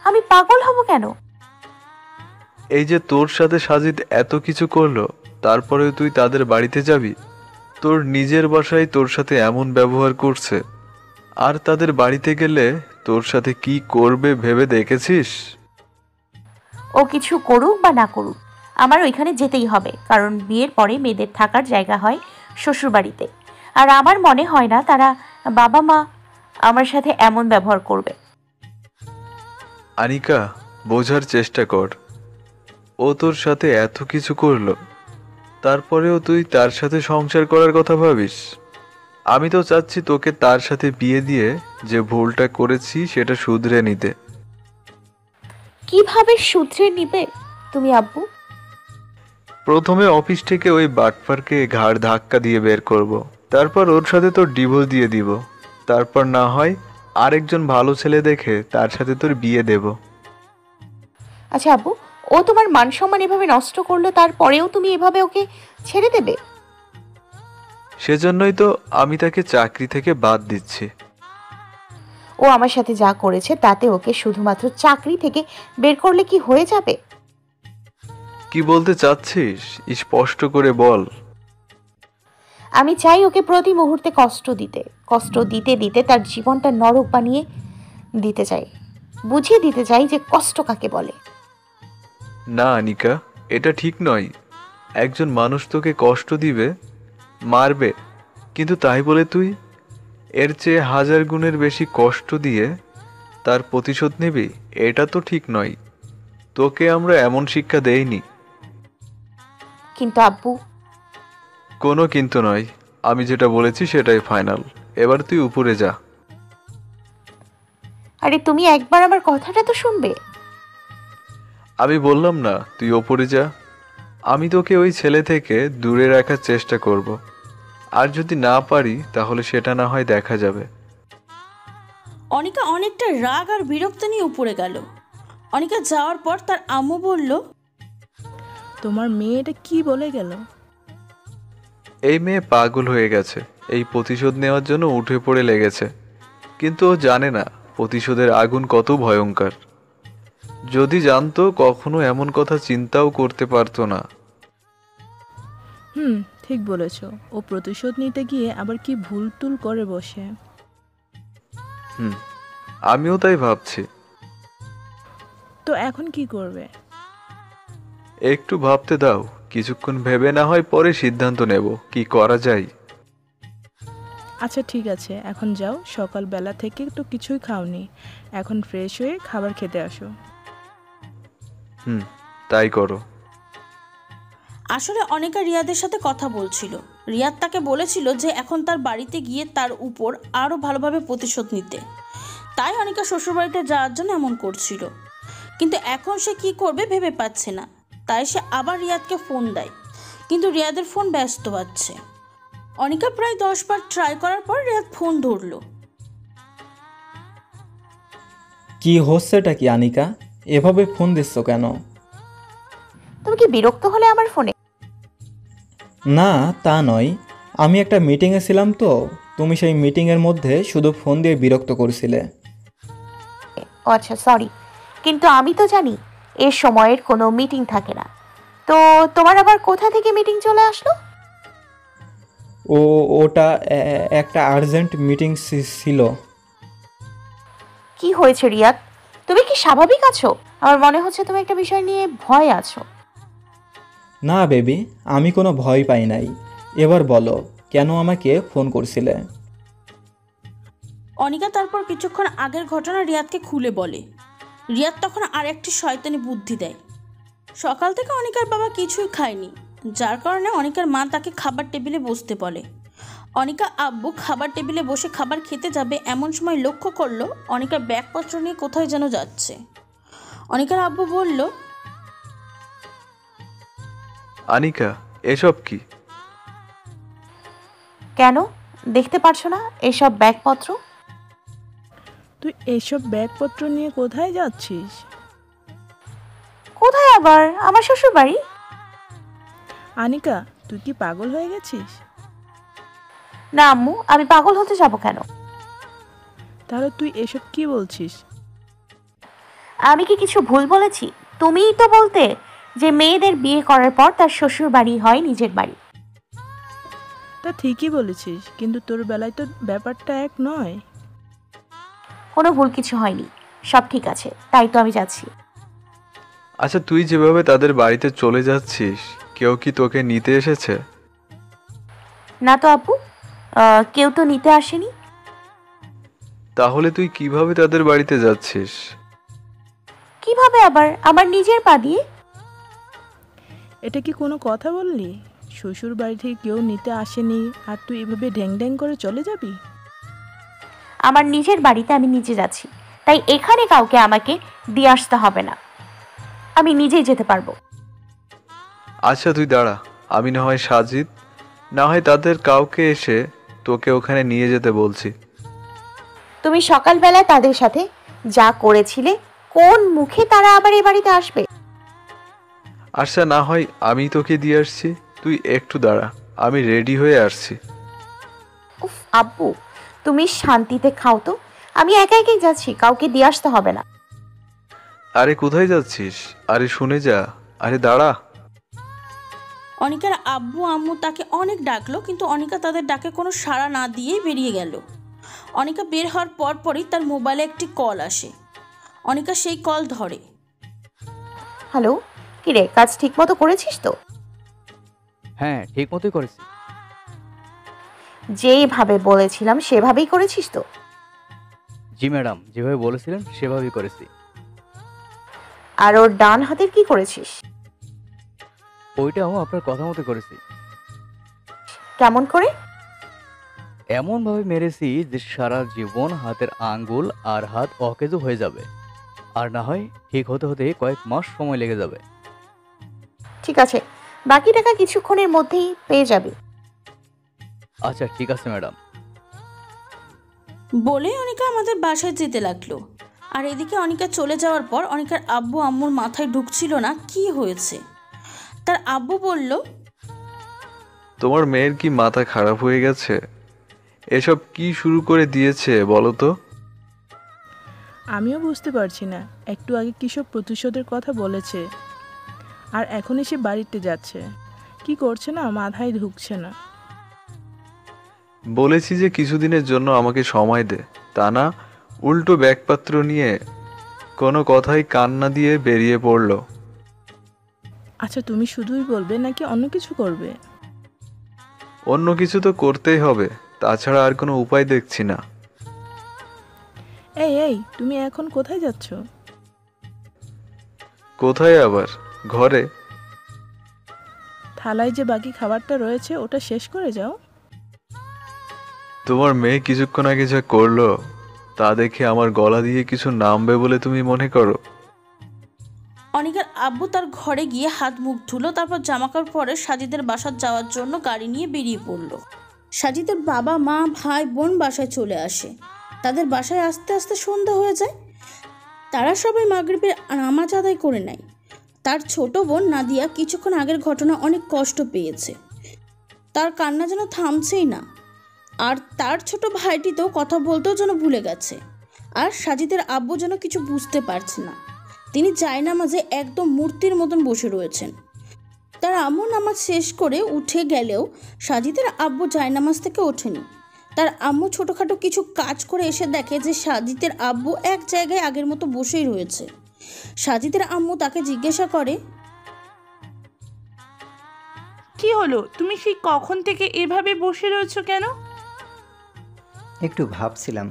[SPEAKER 5] আমি পাগল হব কেন?
[SPEAKER 13] এই যে তোর সাথে সাজিদ এত কিছু করলো, তারপরে তুই তাদের বাড়িতে যাবি? তোর নিজের বাসায় তোর সাথে এমন ব্যবহার করছে, আর তাদের বাড়িতে গেলে তোর সাথে কি করবে ভেবে দেখেছিস?
[SPEAKER 5] ও কিছু করুক বা না করুক, আমার ওইখানে যেতেই হবে, কারণ বিয়ের পরে মেয়েদের থাকার জায়গা হয় শ্বশুরবাড়িতে। আর আমার মনে হয় না তারা বাবা মা আমার সাথে এমন ব্যবহার করবে।
[SPEAKER 13] আনিকা, বোঝার চেষ্টা কর। ও তোর সাথে এত কিছু করলো, তারপরেও তুই তার সাথে সংসার করার কথা ভাবিস? আমি তো চাচ্ছি তোকে তার সাথে বিয়ে দিয়ে যে ভুলটা করেছি সেটা শুধরে নিতে।
[SPEAKER 5] কিভাবে শুধরে নিবে তুমি আব্বু?
[SPEAKER 13] প্রথমে অফিস থেকে ওই বাটপারকে ঘাড় ধাক্কা দিয়ে বের করব। তারপর ওর সাথে তোর ডিভোর্স দিয়ে দিব। তারপর না হয় আরেকজন ভালো ছেলে দেখে তার সাথে তোর বিয়ে দেব।
[SPEAKER 5] আচ্ছা আব্বু, ও তোমার মান সম্মান এভাবে নষ্ট করলো, তারপরেও তুমি এভাবে ওকে ছেড়ে দেবে?
[SPEAKER 13] সেজন্যই তো আমি তাকে চাকরি থেকে বাদ দিচ্ছি।
[SPEAKER 5] ও আমার সাথে যা করেছে তাতে ওকে শুধুমাত্র চাকরি থেকে বের করলে কি হয়ে যাবে?
[SPEAKER 13] কি বলতে চাচ্ছিস স্পষ্ট করে বল।
[SPEAKER 5] আমি চাই ওকে প্রতি মুহূর্তে কষ্ট দিতে দিতে তার জীবনটা নরক বানিয়ে দিতে চাই, বুঝিয়ে দিতে চাই যে কষ্ট কাকে বলে।
[SPEAKER 13] না আনিকা, এটা ঠিক নয়। একজন মানুষ তোকে কষ্ট দিবে, মারবে, কিন্তু তাই বলে তুই এর চেয়ে 1000 গুণের বেশি কষ্ট দিয়ে তার প্রতিশোধ নিবি? এটা তো ঠিক নয়। তোকে আমরা এমন শিক্ষা দেইনি।
[SPEAKER 5] কিন্তু আব্বু।
[SPEAKER 13] কোনো কিন্তু নয়, আমি যেটা বলেছি সেটাই ফাইনাল। এবার তুই উপরে যা।
[SPEAKER 5] আরে তুমি একবার আমার কথাটা তো শুনবে।
[SPEAKER 13] আমি বললাম না তুই ওপরে যা। আমি তোকে ওই ছেলে থেকে দূরে রাখার চেষ্টা করব, আর যদি না পারি তাহলে সেটা না হয় দেখা যাবে।
[SPEAKER 1] অনিকা অনেকটা রাগ আর বিরক্ত নিয়ে উপরে গেল। অনিকা যাওয়ার পর তার আম্মু বলল,
[SPEAKER 14] তোমার মেয়ে এটা কি বলে গেল?
[SPEAKER 13] এই মেয়ে পাগল হয়ে গেছে, এই প্রতিশোধ নেওয়ার জন্য উঠে পড়ে লেগেছে। কিন্তু ও জানে না প্রতিশোধের আগুন কত ভয়ঙ্কর। যদি জানতো কখনো এমন কথা চিন্তাও করতে পারতো না।
[SPEAKER 14] ঠিক বলেছ। ও প্রতিশোধ নিতে গিয়ে আবার কি ভুল টুল করে বসে।
[SPEAKER 13] আমিও তাই ভাবছি।
[SPEAKER 14] তো এখন কি করবে?
[SPEAKER 13] একটু ভাবতে দাও, কিছুক্ষণ ভেবে না হয় পরে সিদ্ধান্ত নেব কি করা যায়।
[SPEAKER 14] আচ্ছা ঠিক আছে, এখন যাও, সকালবেলা থেকে তো কিছুই খাওনি, এখন ফ্রেশ হয়ে খাবার খেতে আসো।
[SPEAKER 13] তাই করো।
[SPEAKER 1] আসলে অনিকা রিয়াদের সাথে কথা বলছিল। রিয়াদ তাকে বলেছিল যে এখন তার বাড়িতে গিয়ে তার উপর আরও ভালোভাবে প্রতিশোধ নিতে। তাই অনিকা শ্বশুরবাড়িতে যাওয়ার জন্য এমন করছিল, কিন্তু এখন সে কি করবে ভেবে পাচ্ছে না। তাই সে আবার রিয়াদকে ফোন দেয়, কিন্তু রিয়াদের ফোন ব্যস্ত পাচ্ছে। অনিকা প্রায় 10 বার ট্রাই করার পর রিয়াদ ফোন ধরলো।
[SPEAKER 15] কি হচ্ছেটা কি আনিকা, এভাবে ফোন দিচ্ছ কেন?
[SPEAKER 5] তুমি কি বিরক্ত হলে আমার ফোনে?
[SPEAKER 15] না তা নয়, আমি একটা মিটিংয়ে ছিলাম তো, তুমি সেই মিটিংয়ের মধ্যে শুধু ফোন দিয়ে বিরক্ত করছিলে।
[SPEAKER 5] আচ্ছা সরি, কিন্তু আমি তো জানি এর সময়ের কোনো মিটিং থাকে না। তো তোমার আবার কোথা থেকে মিটিং চলে আসলো?
[SPEAKER 15] ওটা একটা আর্জেন্ট মিটিং ছিল।
[SPEAKER 5] কি হয়েছে রিয়াদ, তুমি কি স্বাভাবিক আছো? আমার মনে হচ্ছে তুমি একটা বিষয় নিয়ে ভয় আছো।
[SPEAKER 15] না বেবি, আমি কোনো ভয় পাই নাই। এবার বলো কেন আমাকে ফোন করছিলে?
[SPEAKER 1] অনিকা তারপর কিছুক্ষণ আগের ঘটনা রিয়াদকে খুলে বলে। রিয়াদ তখন আর একটি শয়তানি বুদ্ধি দেয়। সকাল থেকে অনিকার বাবা কিছুই খায়নি, যার কারণে অনিকার মা তাকে খাবার টেবিলে বসতে বলে। অনিকা আব্বু খাবার টেবিলে বসে খাবার খেতে যাবে এমন সময় লক্ষ্য করলো অনিকার ব্যাগপত্র নিয়ে কোথায় যেন যাচ্ছে। অনিকার আব্বু বলল,
[SPEAKER 13] আনিকা এসব কি?
[SPEAKER 5] কেন দেখতে পারছো না এসব ব্যাগপত্র?
[SPEAKER 14] তুই এইসব ব্যাগপত্র নিয়ে কোথায় যাচ্ছিস?
[SPEAKER 5] কোথায় আবার? আমার শ্বশুর বাড়ি।
[SPEAKER 14] আনিকা তুই কি পাগল হয়ে গেছিস?
[SPEAKER 5] না আম্মু, আমি পাগল হতে যাব কেন?
[SPEAKER 14] তাহলে তুই এসব কি বলছিস?
[SPEAKER 5] আমি কি কিছু ভুল বলেছি? তুমিই তো বলতে যে মেয়েদের বিয়ে করার পর তার শ্বশুর বাড়ি হয় নিজের বাড়ি।
[SPEAKER 14] তা ঠিকই বলেছিস, কিন্তু তোর বেলায় তো ব্যাপারটা এক নয়।
[SPEAKER 5] কোনো ভুল কিছু হয়নি, সব ঠিক আছে, তাই তো আমি যাচ্ছি।
[SPEAKER 13] আচ্ছা, তুই যেভাবে তাদের বাড়িতে চলে যাচ্ছিস, কেউ কি তোকে নিতে এসেছে?
[SPEAKER 5] না তো আপু, কেউ তো নিতে আসেনি।
[SPEAKER 13] তাহলে তুই কিভাবে তাদের বাড়িতে যাচ্ছিস?
[SPEAKER 5] কিভাবে আবার? আমার নিজের পা দিয়ে।
[SPEAKER 14] এটা কি কোনো কথা বললি? শ্বশুর বাড়ি থেকে কেউ নিতে আসেনি আর তুই এভাবে ঢ্যাং ঢ্যাং করে চলে যাবি?
[SPEAKER 5] আমার নিজের বাড়িতে আমি নিজে যাচ্ছি, তাই এখানে কাউকে আমাকে দিয়ে আসতে হবে না, আমি নিজেই যেতে পারবো।
[SPEAKER 13] আচ্ছা তুই দাঁড়া, আমি না হয় সাজিদ, না হয় তাদের কাউকে এসে তোকে ওখানে নিয়ে যেতে বলছি।
[SPEAKER 5] তুমি সকালবেলায় তাদের সাথে যা করেছিলে, কোন মুখে তারা আবার এই বাড়িতে আসবে?
[SPEAKER 13] আচ্ছা না হয় আমি তোকে দিয়ে আসছি, তুই একটু দাঁড়া, আমি রেডি হয়ে আসছি।
[SPEAKER 5] উফ আব্বু, তুমি শান্তিতে খাও তো, আমি একা একাই যাচ্ছি, কাউকে দিয়ে আসতে হবে না।
[SPEAKER 13] আরে কোথায় যাচ্ছিস? আরে শুনে যা, আরে দাঁড়া।
[SPEAKER 1] অনিকার আব্বু আম্মু তাকে অনেক ডাকলো, কিন্তু অনিকা তাদের ডাকে কোনো সাড়া না দিয়েই বেরিয়ে গেল। অনিকা বের হওয়ার পরপরই তার মোবাইলে একটি কল আসে। অনিকা সেই কল ধরে।
[SPEAKER 5] হ্যালো, কিরে, কাজ ঠিক মতো করেছিস তো?
[SPEAKER 11] হ্যাঁ, ঠিক মতোই করেছি।
[SPEAKER 5] যেভাবে বলেছিলাম সেভাবেই করেছিস তো?
[SPEAKER 11] জি ম্যাডাম, যেভাবে বলেছিলেন সেভাবেই করেছি।
[SPEAKER 5] আর ওর ডান হাতের কি করেছিস?
[SPEAKER 11] ওইটাও আপনার কথা মতো করেছি।
[SPEAKER 5] কেমন করে?
[SPEAKER 11] এমনভাবে মেরেছি যে সারা জীবন হাতের আঙ্গুল আর হাত অকেজো হয়ে যাবে, আর না হয় ঠিক হতে হতে কয়েক মাস সময় লেগে যাবে।
[SPEAKER 5] ঠিক আছে, বাকি টাকা কিছুক্ষণের মধ্যেই পেয়ে যাবে।
[SPEAKER 11] আচ্ছা ঠিক আছে ম্যাডাম।
[SPEAKER 1] বলে অনিকা আমাদের বাসায় যেতে লাগলো। আর এদিকে অনিকা চলে যাওয়ার পর অনিকার আব্বু আম্মুর মাথায় ঢুকছিল না কি হয়েছে। তার আব্বু বলল,
[SPEAKER 13] তোমার মেয়ের কি মাথা খারাপ হয়ে গেছে? এসব কি শুরু করে দিয়েছে বলো তো?
[SPEAKER 14] আমিও বুঝতে পারছি না, একটু আগে কিসব প্রতিশোধের কথা বলেছে, আর এখন এসে বাড়িতে যাচ্ছে। কি করছে না মাথায় ঢুকছে না।
[SPEAKER 13] বলেছি যে কিছুদিনের জন্য আমাকে সময় দে, তা না উল্টো ব্যাগপত্র নিয়ে কোনো কথাই কান না দিয়ে বেরিয়ে পড়লো।
[SPEAKER 14] আচ্ছা, তুমি শুধুই বলবে নাকি অন্য কিছু করবে?
[SPEAKER 13] অন্য কিছু তো করতেই হবে, তাছাড়া আর কোনো উপায় দেখছি না।
[SPEAKER 14] এই এই, তুমি এখন কোথায় যাচ্ছ?
[SPEAKER 13] কোথায় আবার? ঘরে।
[SPEAKER 14] থালায় যে বাকি খাবারটা রয়েছে ওটা শেষ করে যাও।
[SPEAKER 13] তোমার মেয়ে কিছুক্ষণ আগে যা করলো তা দেখে আমার গলা দিয়ে কিছু নামবে বলে তুমি মনে করো?
[SPEAKER 1] অনিকার আব্বু তার ঘরে গিয়ে হাত মুখ ধুলো, তারপর জামাকাপড় পরে সাজিদের বাসায় যাওয়ার জন্য গাড়ি নিয়ে বেরিয়ে পড়লো। সাজিদের বাবা মা ভাই বোন বাসায় চলে আসে। তাদের বাসায় আস্তে আস্তে সন্ধ্যা হয়ে যায়। তারা সবাই মাগরিবের নামাজ আদায় করে নেয়। তার ছোট বোন নাদিয়া কিছুক্ষণ আগের ঘটনা অনেক কষ্ট পেয়েছে, তার কান্না যেন থামছেই না। আর তার ছোট ভাইটি তো কথা বলতেও যেন ভুলে গেছে। আর সাজিদের আব্বু যেন কিছু বুঝতে পারছে না। তিনি জায়নামাজে একদম মূর্তির মতন বসে রয়েছেন। তার আম্মু নামাজ শেষ করে উঠে গেলেও সাজিদের আব্বু জায়নামাজ থেকে ওঠেনি। তার আম্মু ছোটোখাটো কিছু কাজ করে এসে দেখে যে সাজিদের আব্বু এক জায়গায় আগের মতো বসেই রয়েছে। সাজিদের আম্মু তাকে জিজ্ঞাসা করে,
[SPEAKER 9] কি হলো, তুমি সেই কখন থেকে এভাবে বসে রয়েছো কেন?
[SPEAKER 10] একটু ভাবছিলাম।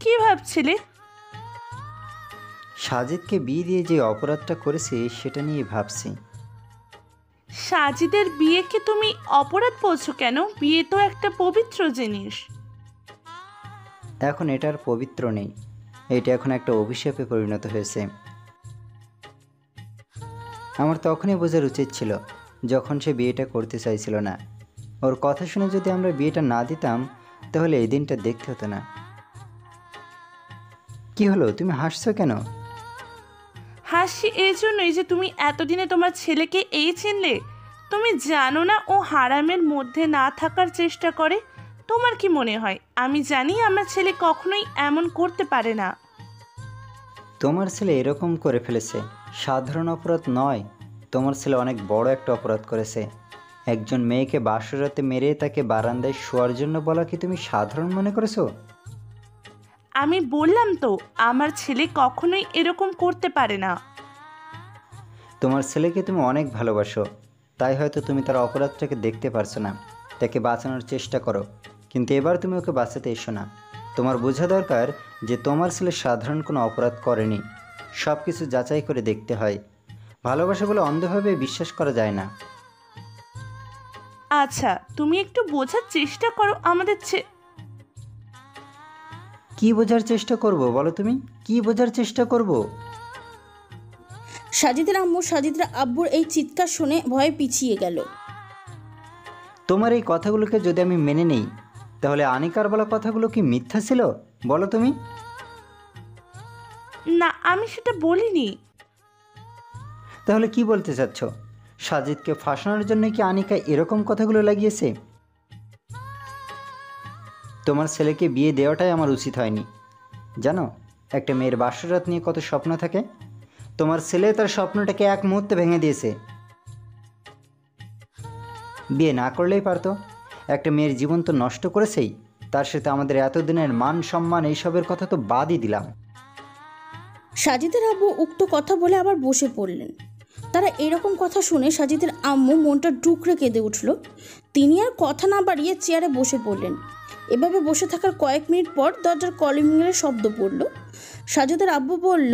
[SPEAKER 9] কি ভাবছিলে?
[SPEAKER 10] সাজিদকে বিয়ে দিয়ে যে অপরাধটা করেছি সেটা নিয়ে ভাবছি।
[SPEAKER 9] সাজিদের বিয়েকে তুমি অপরাধ বলছো কেন? বিয়ে তো একটা পবিত্র জিনিস।
[SPEAKER 10] এখন এটা আর পবিত্র নেই, এটা এখন একটা অভিশাপে পরিণত হয়েছে। আমার তখনই বোঝার উচিত ছিল, যখন সে বিয়েটা করতে চাইছিল না। ওর কথা শুনে যদি আমরা বিয়েটা না দিতাম তাহলে এই দিনটা দেখতে হতো না। কি হলো, তুমি হাসছো কেন?
[SPEAKER 9] হাসি এই জন্যই যে তুমি এতদিনে তোমার ছেলেকে এই চিনলে। তুমি জানো না ও হারামের মধ্যে না থাকার চেষ্টা করে? তোমার কি মনে হয় আমি জানি আমার ছেলে কখনোই এমন করতে পারে না?
[SPEAKER 10] তোমার ছেলে এরকম করে ফেলেছে সাধারণ অপরাধ নয়, তোমার ছেলে অনেক বড় একটা অপরাধ করেছে। একজন মেয়েকে বাসরাতে মেরে তাকে বারান্দায় শোয়ার জন্য বলা কি তুমি সাধারণ মনে করেছো?
[SPEAKER 9] আমি বললাম তো আমার ছেলে কখনোই এরকম করতে পারে না।
[SPEAKER 10] তোমার ছেলেকে তুমি অনেক ভালোবাসো, তাই হয়তো তুমি তার অপরাধটাকে দেখতে পারছো না, তাকে বাঁচানোর চেষ্টা করো, কিন্তু এবার তুমি ওকে বাঁচাতে এসো না। তোমার বোঝা দরকার যে তোমার ছেলে সাধারণ কোনো অপরাধ করেনি। সব কিছু যাচাই করে দেখতে হয়। ভালোবাসা বলে অন্ধভাবে বিশ্বাস করা যায় না।
[SPEAKER 9] আচ্ছা তুমি একটু বোঝার চেষ্টা করো আমাদের
[SPEAKER 10] কি বোঝার চেষ্টা করব বলো? তুমি কি বোঝার চেষ্টা করব?
[SPEAKER 1] সাজিদের আম্মু সাজিদের আব্বুর এই চিৎকার শুনে ভয়ে পিছিয়ে গেল।
[SPEAKER 10] তোমার এই কথাগুলোকে যদি আমি মেনে নেই, তাহলে আনিকার বলা কথাগুলো কি মিথ্যা ছিল বলো তুমি?
[SPEAKER 9] না আমি সেটা বলিনি।
[SPEAKER 10] তাহলে কি বলতে চাচ্ছ? সাজিদকে ফাঁসানোর জন্য কি আনিকা এরকম কথাগুলো লাগিয়েছে? তোমার ছেলেকে বিয়ে দেওয়াটাই আমার উচিত হয়নি। জানো, একটা মেয়ের বাসরাত নিয়ে কত স্বপ্ন থাকে। তোমার ছেলে তার স্বপ্নটাকে এক মুহূর্তে ভেঙে দিয়েছে। বিয়ে না করলেই পারতো। একটা মেয়ের জীবন তো নষ্ট করেছেই, তার সাথে আমাদের এতদিনের মান সম্মান এইসবের কথা তো বাদই দিলাম।
[SPEAKER 1] সাজিদের আব্বু উক্ত কথা বলে আবার বসে পড়লেন। তারা এরকম কথা শুনে সাজিদের আম্মু মনটা ডুকরে কেঁদে উঠল। তিনি আর কথা না বাড়িয়ে চেয়ারে বসে পড়লেন। এভাবে বসে থাকার কয়েক মিনিট পর দরজার কলিং বেলের শব্দ পড়ল। সাজিদের আব্বু বলল,